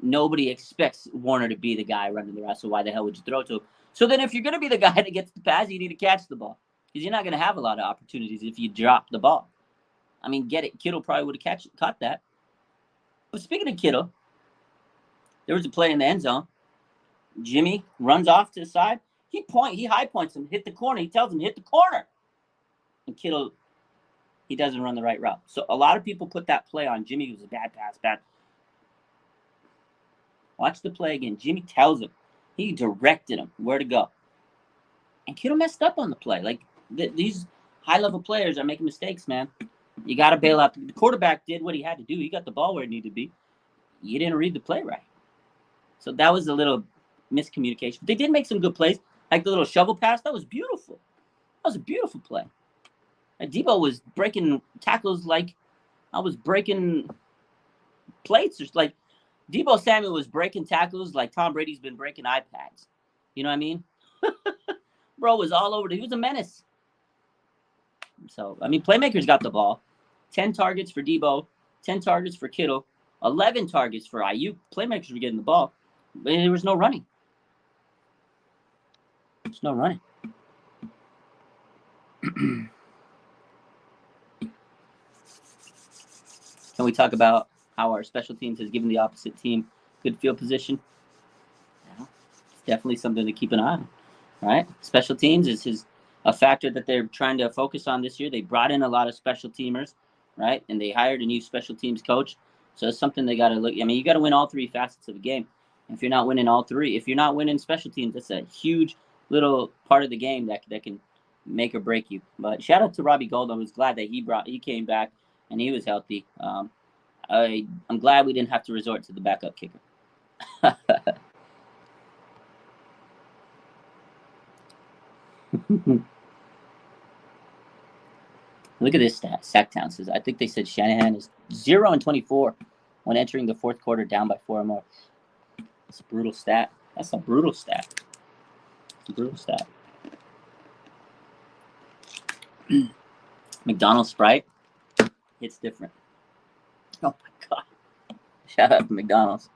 nobody expects Warner to be the guy running the route, so why the hell would you throw to him? So then if you're going to be the guy that gets the pass, you need to catch the ball. Because you're not going to have a lot of opportunities if you drop the ball. I mean, get it. Kittle probably would have caught that. But speaking of Kittle, there was a play in the end zone. Jimmy runs off to the side. He high points him, hit the corner. He tells him, hit the corner. And Kittle, he doesn't run the right route. So a lot of people put that play on Jimmy. It was a bad pass, bad. Watch the play again. Jimmy tells him. He directed him where to go. And Kittle messed up on the play. Like, these high-level players are making mistakes, man. You got to bail out. The quarterback did what he had to do. He got the ball where it needed to be. You didn't read the play right. So that was a little miscommunication. But they did make some good plays. Like the little shovel pass. That was beautiful. That was a beautiful play. And Debo was breaking tackles like I was breaking plates. Just like Debo Samuel was breaking tackles like Tom Brady's been breaking iPads. You know what I mean? Bro was all over. He was a menace. So, I mean, playmakers got the ball. 10 targets for Debo, 10 targets for Kittle, 11 targets for Ayuk. Playmakers were getting the ball. But there was no running. There's no running. Can we talk about how our special teams has given the opposite team good field position? Yeah, it's definitely something to keep an eye on, right? Special teams is a factor that they're trying to focus on this year. They brought in a lot of special teamers, right? And they hired a new special teams coach. So it's something they got to look. I mean, you got to win all three facets of the game. If you're not winning all three, if you're not winning special teams, that's a huge little part of the game that can make or break you. But shout out to Robbie Gold. I was glad that he came back and he was healthy. I'm glad we didn't have to resort to the backup kicker. Look at this stat. Sacktown says, I think they said Shanahan is 0-24 when entering the fourth quarter down by 4 or more. That's a brutal stat. That's a brutal stat. It's a brutal stat. McDonald's Sprite. It's different. Oh my God. Shout out to McDonald's.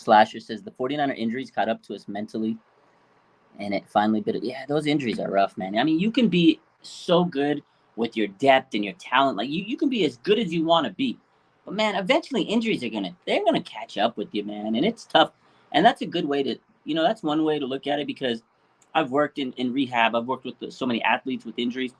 Slasher says the 49er injuries caught up to us mentally, and it finally bit it. Yeah, those injuries are rough, man. I mean, you can be so good with your depth and your talent. Like you can be as good as you want to be. But man, eventually injuries are they're gonna catch up with you, man. And it's tough. And that's a good way to that's one way to look at it because I've worked in rehab. I've worked with so many athletes with injuries.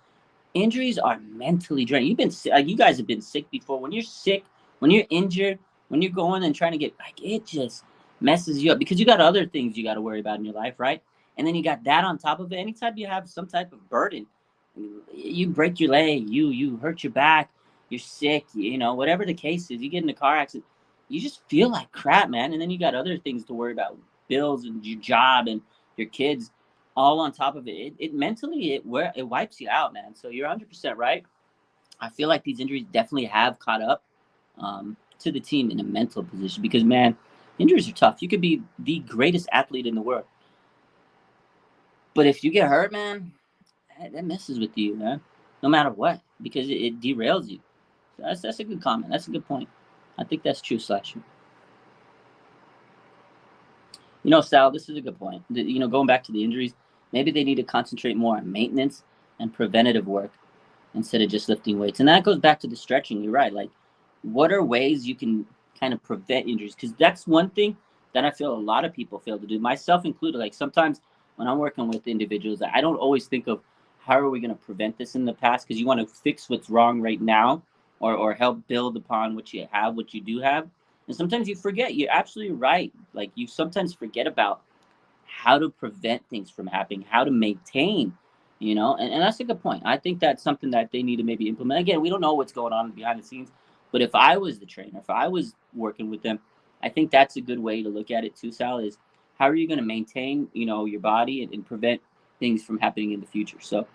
Injuries are mentally draining. You guys have been sick before. When you're sick, when you're injured, when you're going and trying to get like it just messes you up because you got other things you got to worry about in your life, right? And then you got that on top of it. Anytime you have some type of burden, you break your leg, you hurt your back, you're sick, whatever the case is, you get in a car accident, you just feel like crap, man. And then you got other things to worry about, bills and your job and your kids all on top of it. It mentally it wipes you out, man. So you're 100% right. I feel like these injuries definitely have caught up to the team in a mental position because, man, injuries are tough. You could be the greatest athlete in the world, but if you get hurt, man, that messes with you, man. No matter what, because it derails you. So that's a good comment. That's a good point. I think that's true, Slasher. Sal, this is a good point. Going back to the injuries, maybe they need to concentrate more on maintenance and preventative work instead of just lifting weights. And that goes back to the stretching. You're right. Like, what are ways you can kind of prevent injuries? Because that's one thing that I feel a lot of people fail to do, myself included. Like, sometimes when I'm working with individuals, I don't always think of how are we going to prevent this in the past, because you want to fix what's wrong right now or help build upon what you do have. And sometimes you forget. You're absolutely right. Like, you sometimes forget about how to prevent things from happening, how to maintain, and that's a good point. I think that's something that they need to maybe implement. Again, we don't know what's going on behind the scenes, but if I was the trainer, if I was working with them, I think that's a good way to look at it too, Sal, is how are you going to maintain, your body and prevent things from happening in the future. So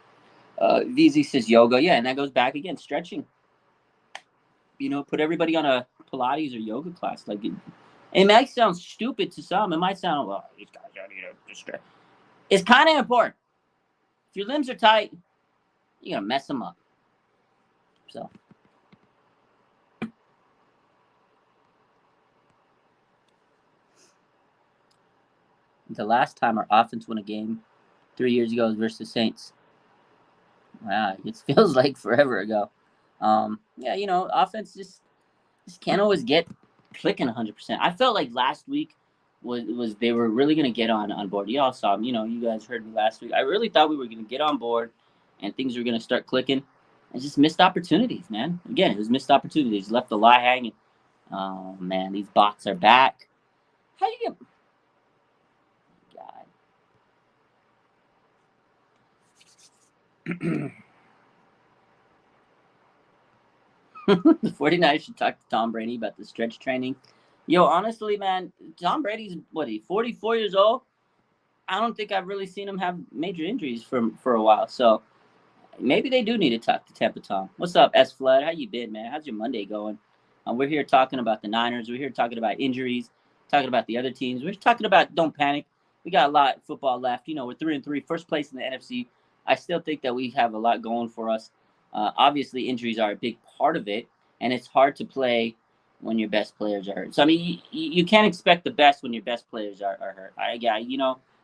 VZ says yoga. Yeah, and that goes back again, stretching. Put everybody on a Pilates or yoga class. Like, it might sound stupid to some. It might sound, well, these guys don't need to stretch. It's kind of important. If your limbs are tight, you're going to mess them up. So. The last time our offense won a game 3 years ago was versus the Saints. Wow, it feels like forever ago. Offense just can't always get clicking 100%. I felt like last week was they were really going to get on board. Y'all saw them. You guys heard me last week. I really thought we were going to get on board and things were going to start clicking. And just missed opportunities, man. Again, it was missed opportunities. Left the lie hanging. Oh, man, these bots are back. How you get... God. The 49ers should talk to Tom Brady about the stretch training. Yo, honestly, man, Tom Brady's, 44 years old? I don't think I've really seen him have major injuries for a while. So maybe they do need to talk to Tampa Tom. What's up, S Flood? How you been, man? How's your Monday going? We're here talking about the Niners. We're here talking about injuries, talking about the other teams. We're talking about don't panic. We got a lot of football left. We're 3-3, first place in the NFC. I still think that we have a lot going for us. Obviously, injuries are a big part of it, and it's hard to play when your best players are hurt. So, I mean, you can't expect the best when your best players are hurt.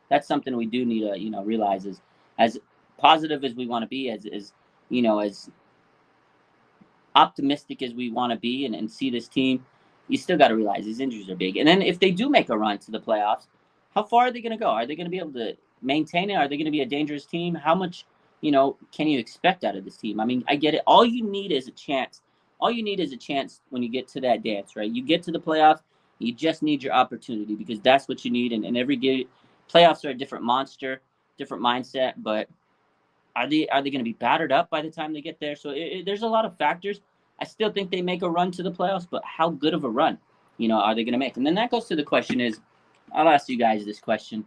That's something we do need to, realize is as positive as we want to be, as optimistic as we want to be and see this team, you still got to realize these injuries are big. And then if they do make a run to the playoffs, how far are they going to go? Are they going to be able to maintain it? Are they going to be a dangerous team? How much, can you expect out of this team? I mean, I get it. All you need is a chance. All you need is a chance when you get to that dance, right? You get to the playoffs, you just need your opportunity because that's what you need. And every game, playoffs are a different monster, different mindset, but are they going to be battered up by the time they get there? So there's a lot of factors. I still think they make a run to the playoffs, but how good of a run, are they going to make? And then that goes to the question is, I'll ask you guys this question.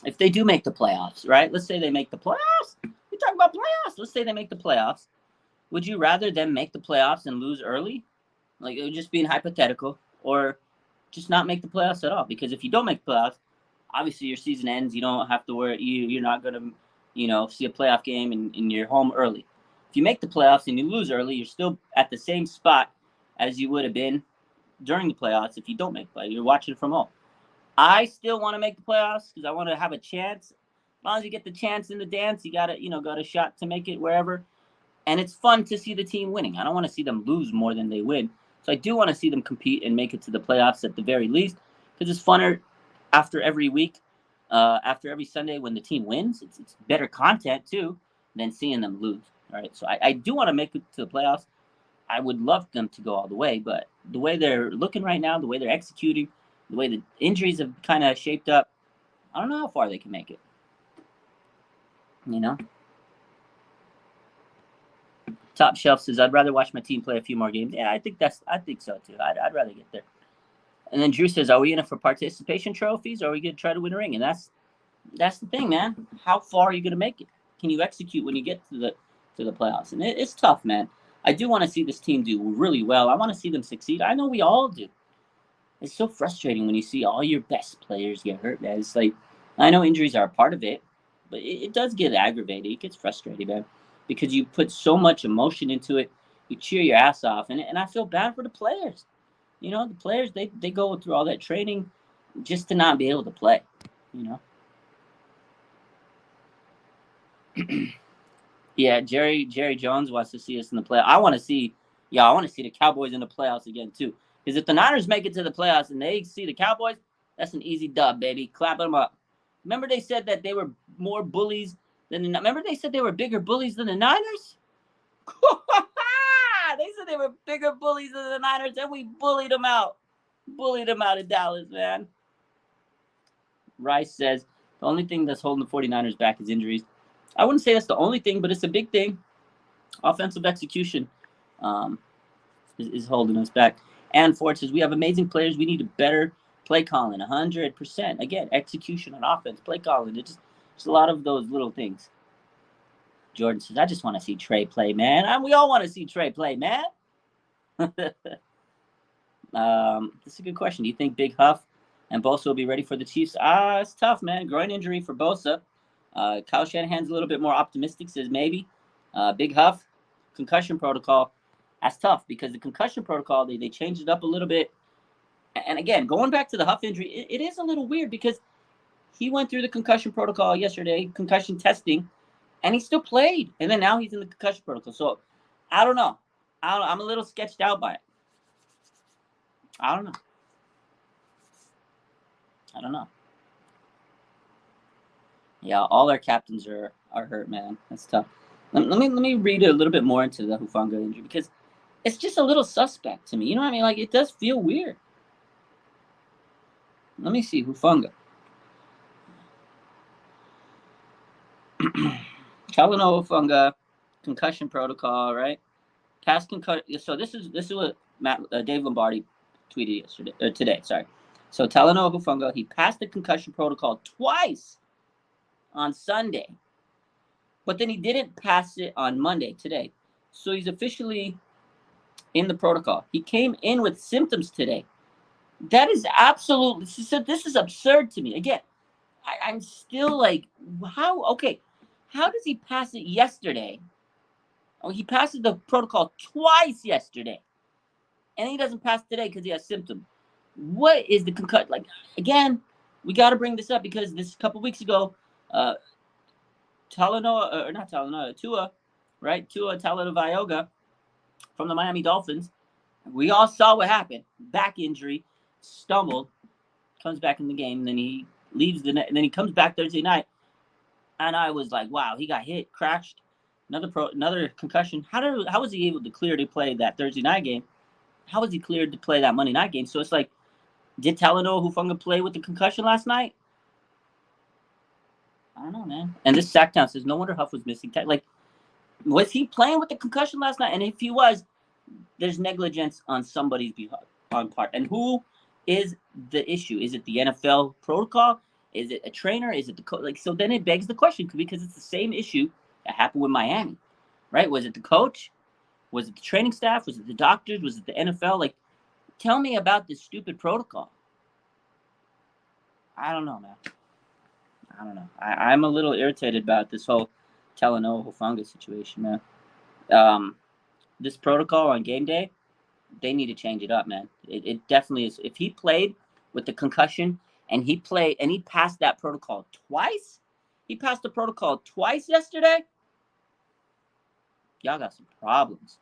If they do make the playoffs, right? Let's say they make the playoffs. We talk about playoffs. Let's say they make the playoffs. Would you rather them make the playoffs and lose early? Like, it would just be an hypothetical, or just not make the playoffs at all? Because if you don't make the playoffs, obviously your season ends. You don't have to worry. You're not going to, see a playoff game and you're home early. If you make the playoffs and you lose early, you're still at the same spot as you would have been during the playoffs if you don't make the playoffs. You're watching from home. I still want to make the playoffs because I want to have a chance. As long as you get the chance in the dance, you got a shot to make it wherever. And it's fun to see the team winning. I don't want to see them lose more than they win. So I do want to see them compete and make it to the playoffs at the very least because it's funner after every week, after every Sunday when the team wins. It's better content too than seeing them lose. All right, so I do want to make it to the playoffs. I would love them to go all the way, but the way they're looking right now, the way they're executing, the way the injuries have kind of shaped up, I don't know how far they can make it. You know? Top Shelf says, I'd rather watch my team play a few more games. Yeah, I think so too. I'd rather get there. And then Drew says, are we in it for participation trophies or are we going to try to win a ring? And that's the thing, man. How far are you going to make it? Can you execute when you get to the playoffs? And it's tough, man. I do want to see this team do really well. I want to see them succeed. I know we all do. It's so frustrating when you see all your best players get hurt, man. It's like, I know injuries are a part of it, but it does get aggravating. It gets frustrating, man, because you put so much emotion into it. You cheer your ass off, and I feel bad for the players. You know, the players, they go through all that training just to not be able to play, you know. Yeah, Jerry Jones wants to see us in the play. I want to see the Cowboys in the playoffs again too. Because if the Niners make it to the playoffs and they see the Cowboys, that's an easy dub, baby. Clap them up. Remember they said that they were more bullies than the. Remember they said they were bigger bullies than the Niners. They said they were bigger bullies than the Niners, and we bullied them out. Bullied them out of Dallas, man. Rice says the only thing that's holding the 49ers back is injuries. I wouldn't say that's the only thing, but it's a big thing. Offensive execution um, is holding us back. And Ford says we have amazing players. We need a better play calling, 100%. Again, execution on offense, play calling. It's just a lot of those little things. Jordan says, I just want to see Trey play, man. We all want to see Trey play, man. This is a good question. Do you think Big Huff and Bosa will be ready for the Chiefs? It's tough, man. Groin injury for Bosa. Kyle Shanahan's a little bit more optimistic, says maybe. Big Huff, concussion protocol. That's tough because the concussion protocol, they changed it up a little bit. And again, going back to the Huff injury, it is a little weird because he went through the concussion protocol yesterday, concussion testing, and he still played. And then now he's in the concussion protocol. So I don't know. I'm a little sketched out by it. I don't know. Yeah, all our captains are hurt, man. That's tough. Let me read a little bit more into the Hufanga injury because it's just a little suspect to me. You know what I mean? Like, it does feel weird. Let me see. Hufanga. Talanoa Hufanga, concussion protocol, right? Past concussion. So this is what Dave Lombardi tweeted today. Sorry. So Talanoa Hufanga, he passed the concussion protocol twice on Sunday, but then he didn't pass it on Monday today. So he's officially in the protocol. He came in with symptoms today. That is absolutely, this is absurd to me. Again, I'm still like, how does he pass it yesterday? Oh, he passes the protocol twice yesterday, and he doesn't pass today because he has symptoms. What is the concussion? Like, again, we got to bring this up because this couple weeks ago, Tua, right? Tua Tagovailoa from the Miami Dolphins. We all saw what happened. Back injury, stumbled, comes back in the game, and then he leaves and then he comes back Thursday night. And I was like, wow, he got hit, crashed, another concussion. How was he able to clear to play that Thursday night game? How was he cleared to play that Monday night game? So it's like, did Talanoa Hufanga play with the concussion last night? I don't know, man. And this Sacktown says, no wonder Huff was missing. Like, was he playing with the concussion last night? And if he was, there's negligence on somebody's part. And who is the issue? Is it the NFL protocol? Is it a trainer? Is it the coach? Like, so then it begs the question because it's the same issue that happened with Miami, right? Was it the coach? Was it the training staff? Was it the doctors? Was it the NFL? Like, tell me about this stupid protocol. I don't know, man. I don't know. I'm a little irritated about this whole Talanoa Hufanga situation, man. This protocol on game day, they need to change it up, man. It definitely is. If he played with the concussion and he passed that protocol twice. He passed the protocol twice yesterday. Y'all got some problems.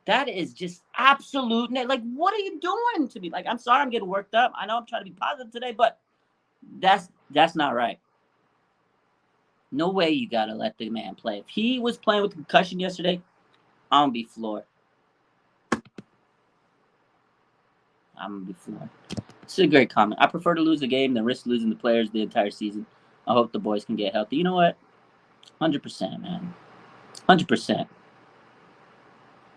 That is just absolute. Like, what are you doing to me? Like, I'm sorry, I'm getting worked up. I know I'm trying to be positive today, but that's not right. No way you gotta let the man play. If he was playing with concussion yesterday, I'm gonna be floored. It's a great comment. I prefer to lose a game than risk losing the players the entire season. I hope the boys can get healthy. You know what? 100%, man. 100%.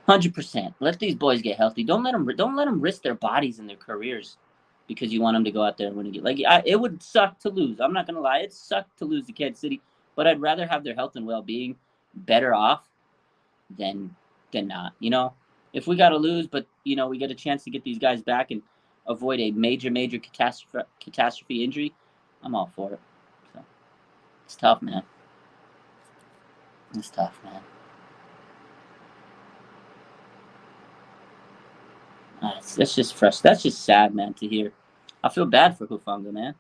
100%. Let these boys get healthy. Don't let them risk their bodies and their careers because you want them to go out there and win a game. Like, it would suck to lose. I'm not gonna lie. It sucked to lose to Kansas City, but I'd rather have their health and well-being better off than not. You know, if we got to lose, but we get a chance to get these guys back and avoid a major catastrophe injury, I'm all for it. So it's tough, man. It's tough, man. That's just fresh. That's just sad, man, to hear. I feel bad for Hufanga, man.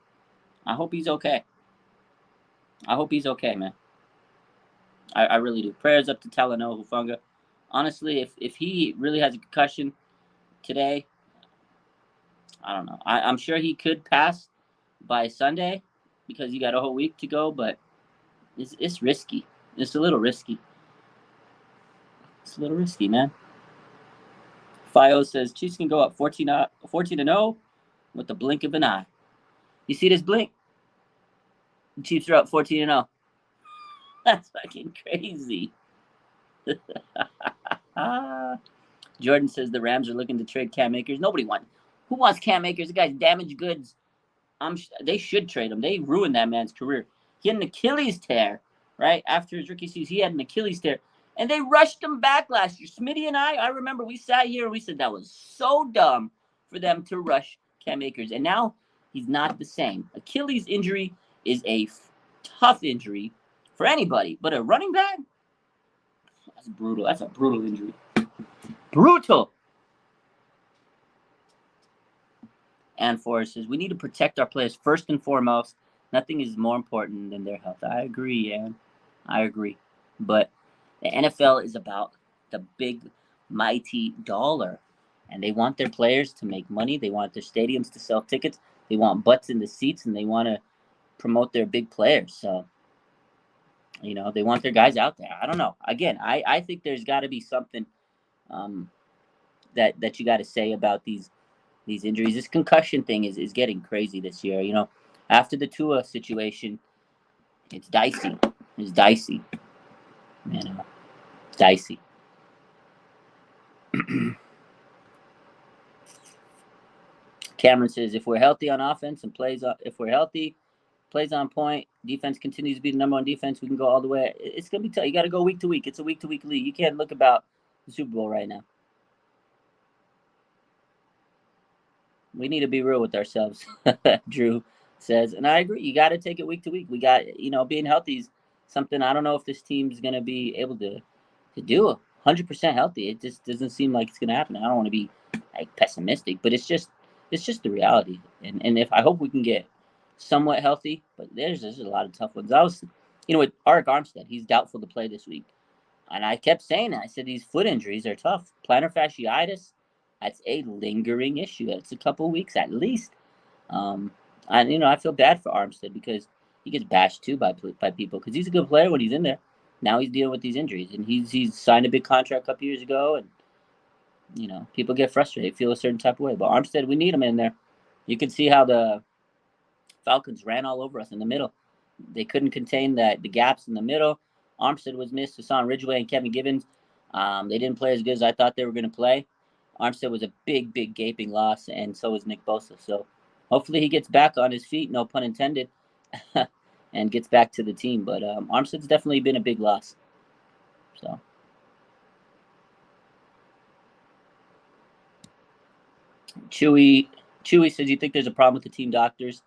I hope he's okay. Man. I really do. Prayers up to Talanoa Hufanga. Honestly, if he really has a concussion today, I don't know. I'm sure he could pass by Sunday because you got a whole week to go, but it's risky. It's a little risky. It's a little risky, man. Fio says Chiefs can go up 14-0 with the blink of an eye. You see this blink? The Chiefs are up 14-0. That's fucking crazy. Jordan says the Rams are looking to trade Cam Akers. Nobody wants. Who wants Cam Akers? The guy's damaged goods. They should trade him. They ruined that man's career. He had an Achilles tear, right? After his rookie season, he had an Achilles tear. And they rushed him back last year. Smitty and I remember we sat here and we said that was so dumb for them to rush Cam Akers. And now he's not the same. Achilles injury is a tough injury for anybody. But a running back? That's brutal. That's a brutal injury. Brutal. And Forrest says, we need to protect our players first and foremost. Nothing is more important than their health. I agree, Aaron. I agree. But the NFL is about the big, mighty dollar. And they want their players to make money. They want their stadiums to sell tickets. They want butts in the seats, and they want to promote their big players. So, they want their guys out there. I don't know. Again, I think there's got to be something that you got to say about these injuries. This concussion thing is getting crazy this year. After the Tua situation, it's dicey. It's dicey. It's dicey. Cameron says, if we're healthy on offense and plays on point, defense continues to be the number one defense, we can go all the way. It's going to be tough. You got to go week to week. It's a week-to-week league. You can't look about the Super Bowl right now. We need to be real with ourselves, Drew says. And I agree. You got to take it week to week. We got, being healthy is something I don't know if this team's going to be able to do 100% healthy. It just doesn't seem like it's going to happen. I don't want to be pessimistic, but it's just the reality. And if I hope we can get somewhat healthy, but there's a lot of tough ones. I was, with Arik Armstead, he's doubtful to play this week. And I kept saying that. I said these foot injuries are tough. Plantar fasciitis, that's a lingering issue. It's a couple weeks at least. I feel bad for Armstead because he gets bashed too by people because he's a good player when he's in there. Now he's dealing with these injuries, and he's signed a big contract a couple years ago, and people get frustrated, feel a certain type of way. But Armstead, we need him in there. You can see how the Falcons ran all over us in the middle. They couldn't contain the gaps in the middle. Armstead was missed. Hassan Ridgeway and Kevin Givens, they didn't play as good as I thought they were going to play. Armstead was a big, big gaping loss, and so was Nick Bosa. So hopefully he gets back on his feet, no pun intended, and gets back to the team. But Armstead's definitely been a big loss. So. Chewy says, you think there's a problem with the team doctors?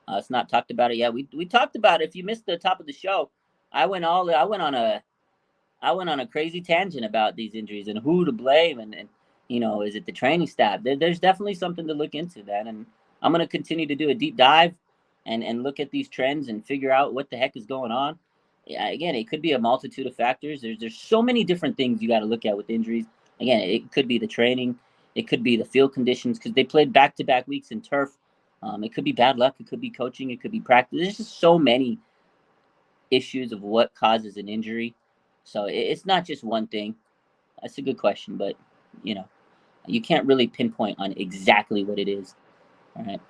It's not talked about it yet. We talked about it. If you missed the top of the show, I went on a crazy tangent about these injuries and who to blame and is it the training staff? There's definitely something to look into that, and I'm going to continue to do a deep dive and look at these trends and figure out what the heck is going on. Yeah, again, it could be a multitude of factors. There's so many different things you got to look at with injuries. Again, it could be the training, it could be the field conditions because they played back-to-back weeks in turf. It could be bad luck, it could be coaching, it could be practice. There's just so many issues of what causes an injury. So it's not just one thing. That's a good question, but you can't really pinpoint on exactly what it is. All right.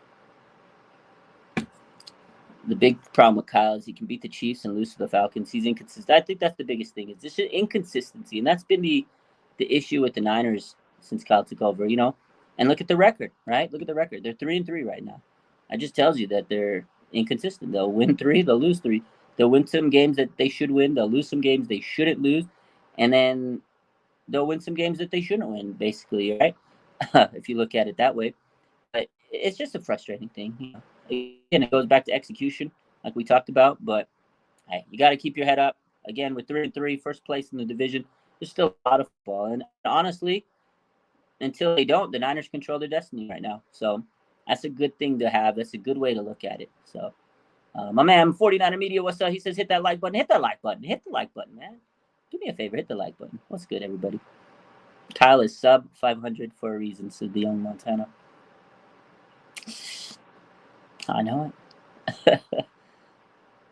The big problem with Kyle is he can beat the Chiefs and lose to the Falcons. He's inconsistent. I think that's the biggest thing. Is this inconsistency, and that's been the issue with the Niners since Kyle took over. And look at the record, right? Look at the record. They're 3-3 right now. That just tells you that they're inconsistent. They'll win 3, they'll lose 3. They'll win some games that they should win. They'll lose some games they shouldn't lose, and then they'll win some games that they shouldn't win. Basically, right? If you look at it that way, but it's just a frustrating thing. Again, it goes back to execution, like we talked about. But hey, you got to keep your head up. Again, with 3-3, first place in the division, there's still a lot of football. And honestly, until they don't, the Niners control their destiny right now. So that's a good thing to have. That's a good way to look at it. So my man, 49er Media, what's up? He says, hit that like button. Hit that like button. Hit the like button, man. Do me a favor. Hit the like button. What's good, everybody? Kyle is sub 500 for a reason, said the young Montana. I know it.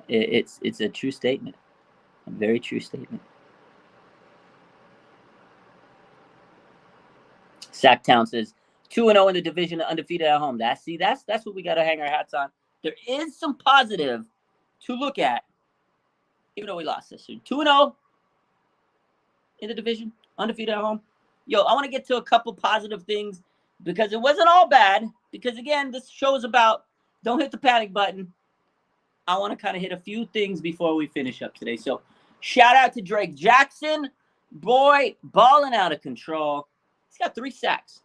It's a true statement. A very true statement. Sacktown says 2-0 in the division, undefeated at home. That's what we got to hang our hats on. There is some positive to look at, even though we lost this year. 2-0 in the division, undefeated at home. Yo, I want to get to a couple positive things because it wasn't all bad. Because again, this show is about don't hit the panic button. I want to kind of hit a few things before we finish up today. So shout out to Drake Jackson. Boy, balling out of control. He's got 3 sacks.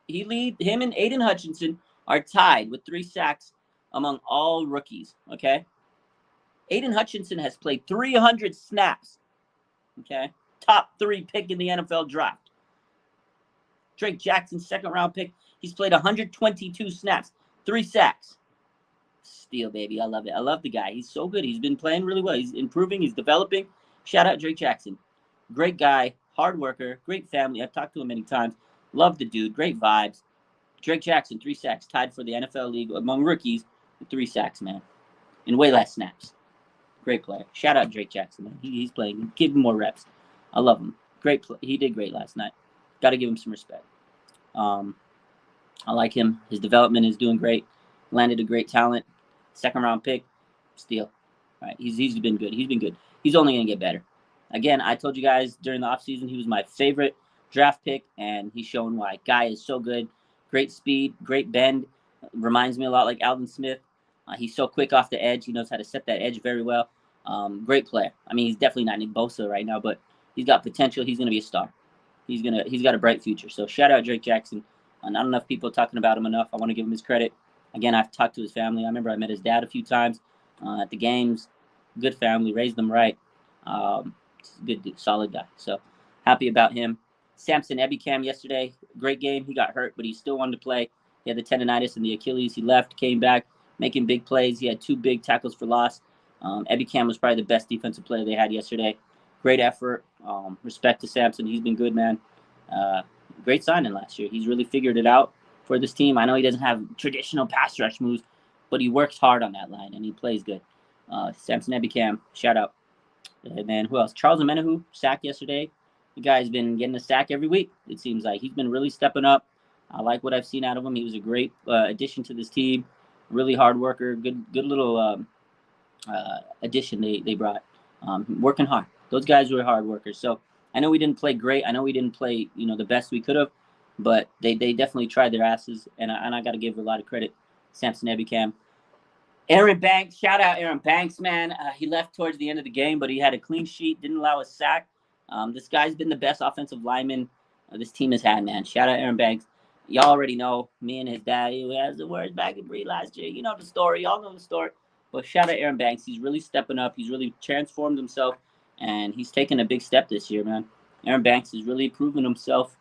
Him and Aiden Hutchinson are tied with 3 sacks among all rookies, okay? Aiden Hutchinson has played 300 snaps, okay? Top 3 pick in the NFL draft. Drake Jackson, second-round pick. He's played 122 snaps, 3 sacks. Steal, baby. I love it. I love the guy. He's so good. He's been playing really well. He's improving. He's developing. Shout out Drake Jackson. Great guy, hard worker, great family. I've talked to him many times. Love the dude. Great vibes. Drake Jackson, 3 sacks, tied for the NFL league among rookies with 3 sacks, man, and way less snaps. Great player. Shout out Drake Jackson, man. He's playing. Give him more reps. I love him. Great play. He did great last night. Got to give him some respect. I like him. His development is doing great. Landed a great talent. Second-round pick. Steal. All right. He's been good. He's been good. He's only going to get better. Again, I told you guys during the offseason he was my favorite draft pick, and he's shown why. Guy is so good. Great speed, great bend. Reminds me a lot like Alvin Smith. He's so quick off the edge. He knows how to set that edge very well. Great player. I mean, he's definitely not Nick Bosa right now, but he's got potential. He's going to be a star. He's got a bright future. So shout out Drake Jackson. Not enough people talking about him enough. I want to give him his credit. Again, I've talked to his family. I remember I met his dad a few times at the games. Good family, raised them right. Good, solid guy. So happy about him. Samson Ebicam yesterday, great game. He got hurt, but he still wanted to play. He had the tendonitis and the Achilles. He left, came back, making big plays. He had 2 big tackles for loss. Ebicam was probably the best defensive player they had yesterday. Great effort. Respect to Samson. He's been good, man. Great signing last year. He's really figured it out for this team. I know he doesn't have traditional pass rush moves, but he works hard on that line, and he plays good. Samson Ebicam, shout out. And then who else? Charles Amenahu, sack yesterday. The guy's been getting a sack every week, it seems like. He's been really stepping up. I like what I've seen out of him. He was a great addition to this team. Really hard worker. Good little addition they brought. Working hard. Those guys were hard workers. So I know we didn't play great. I know we didn't play the best we could have, but they definitely tried their asses, and I got to give a lot of credit. Samson Ebicam. Aaron Banks, shout out Aaron Banks, man. He left towards the end of the game, but he had a clean sheet, didn't allow a sack. This guy's been the best offensive lineman this team has had, man. Shout out Aaron Banks. Y'all already know me and his dad. He has the worst back and breed last year. You know the story. Y'all know the story. But shout out Aaron Banks. He's really stepping up. He's really transformed himself, and he's taken a big step this year, man. Aaron Banks has really proven himself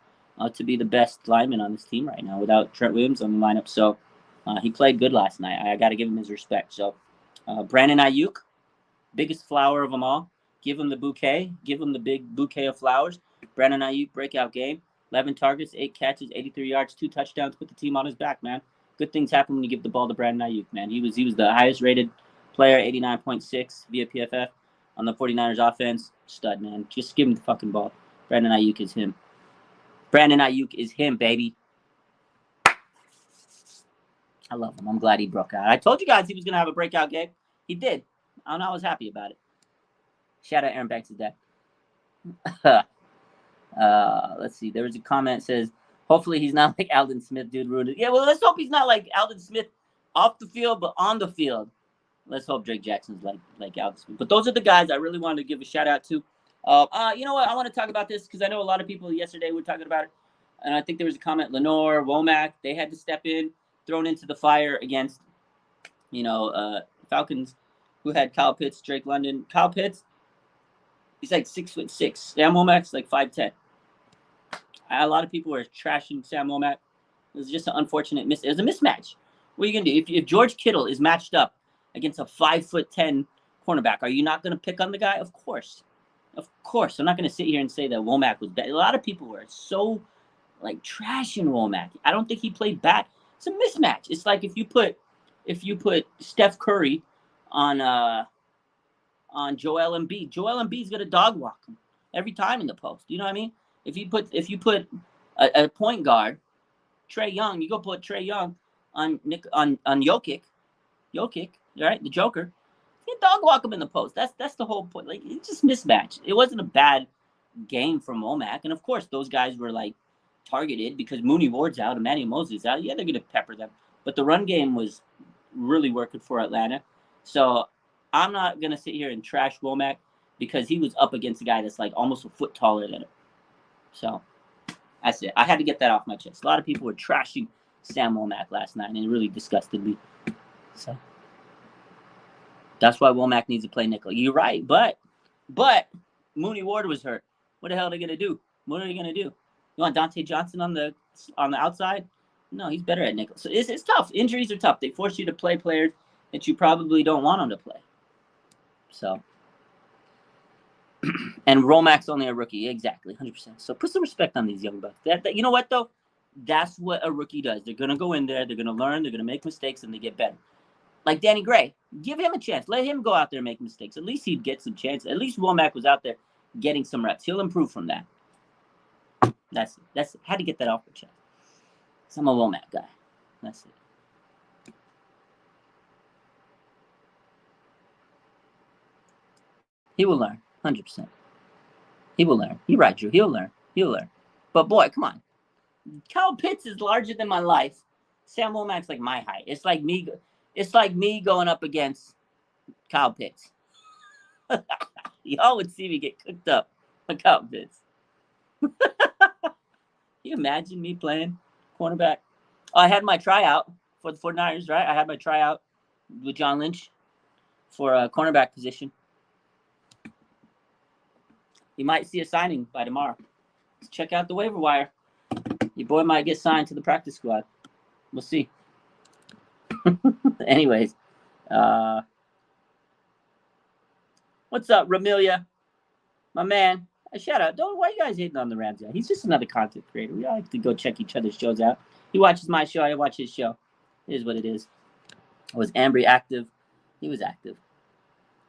to be the best lineman on this team right now without Trent Williams on the lineup. So He played good last night. I got to give him his respect. So, Brandon Ayuk, biggest flower of them all. Give him the bouquet. Give him the big bouquet of flowers. Brandon Ayuk, breakout game. 11 targets, 8 catches, 83 yards, 2 touchdowns. Put the team on his back, man. Good things happen when you give the ball to Brandon Ayuk, man. He was the highest rated player, 89.6 via PFF on the 49ers offense. Stud, man. Just give him the fucking ball. Brandon Ayuk is him. Brandon Ayuk is him, baby. I love him. I'm glad he broke out. I told you guys he was going to have a breakout game. He did. I was happy about it. Shout out Aaron Banks' dad. Let's see. There was a comment that says, hopefully he's not like Aldon Smith, dude. Ruined it. Yeah, well, let's hope he's not like Aldon Smith off the field, but on the field. Let's hope Drake Jackson's like Aldon Smith. But those are the guys I really wanted to give a shout out to. You know what? I want to talk about this because I know a lot of people yesterday were talking about it. And I think there was a comment, Lenore, Womack, they had to step in, thrown into the fire against, Falcons, who had Kyle Pitts, Drake London. Kyle Pitts, he's like 6'6". Sam Womack's like 5'10". A lot of people were trashing Sam Womack. It was just an unfortunate miss. It was a mismatch. What are you gonna do if George Kittle is matched up against a 5'10" cornerback? Are you not gonna pick on the guy? Of course. I'm not gonna sit here and say that Womack was bad. A lot of people were so like trashing Womack. I don't think he played bad. It's a mismatch. It's like if you put Steph Curry on Joel Embiid. Joel Embiid's gonna dog walk him every time in the post. You know what I mean? If you put a point guard, Trae Young, you go put Trae Young on Jokic, right? The Joker. You dog walk him in the post. That's the whole point. Like, it's just mismatch. It wasn't a bad game from Womack, and of course those guys were like targeted because Mooney Ward's out, Emmanuel Mosley's out. Yeah, they're gonna pepper them. But the run game was really working for Atlanta. So I'm not gonna sit here and trash Womack because he was up against a guy that's like almost a foot taller than him. So that's it. I had to get that off my chest. A lot of people were trashing Sam Womack last night, and it really disgusted me. So that's why Womack needs to play nickel. You're right, but Mooney Ward was hurt. What the hell are they gonna do? What are they gonna do? You want Dante Johnson on the outside? No, he's better at nickel. So it's tough. Injuries are tough. They force you to play players that you probably don't want them to play. So, and Womack's only a rookie. Exactly, 100%. So put some respect on these young bucks. That you know what though? That's what a rookie does. They're gonna go in there. They're gonna learn. They're gonna make mistakes, and they get better. Like Danny Gray, give him a chance. Let him go out there and make mistakes. At least he'd get some chances. At least Womack was out there getting some reps. He'll improve from that. That's had to get that off the chest. So I'm a Womack guy. That's it. He will learn, 100%. He will learn. You're right, Drew. He'll learn. But boy, come on. Kyle Pitts is larger than my life. Sam Womack's like my height. It's like me going up against Kyle Pitts. Y'all would see me get cooked up by Kyle Pitts. Can you imagine me playing cornerback? Oh, I had my tryout for the 49ers, right? I had my tryout with John Lynch for a cornerback position. You might see a signing by tomorrow. Let's check out the waiver wire. Your boy might get signed to the practice squad. We'll see. Anyways, what's up, Ramelia? My man. Shout out. Why you guys hating on the Rams? He's just another content creator. We all like to go check each other's shows out. He watches my show. I watch his show. It is what it is. Was Ambry active? He was active.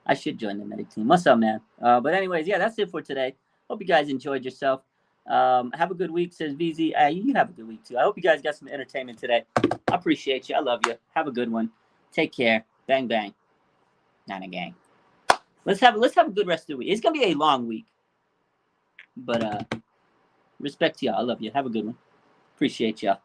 I should join the medic team. What's up, man? But anyways, yeah, that's it for today. Hope you guys enjoyed yourself. Have a good week, says VZ. You have a good week, too. I hope you guys got some entertainment today. I appreciate you. I love you. Have a good one. Take care. Bang, bang. Nana gang. Let's have a good rest of the week. It's going to be a long week. But respect to y'all. I love you. Have a good one. Appreciate y'all.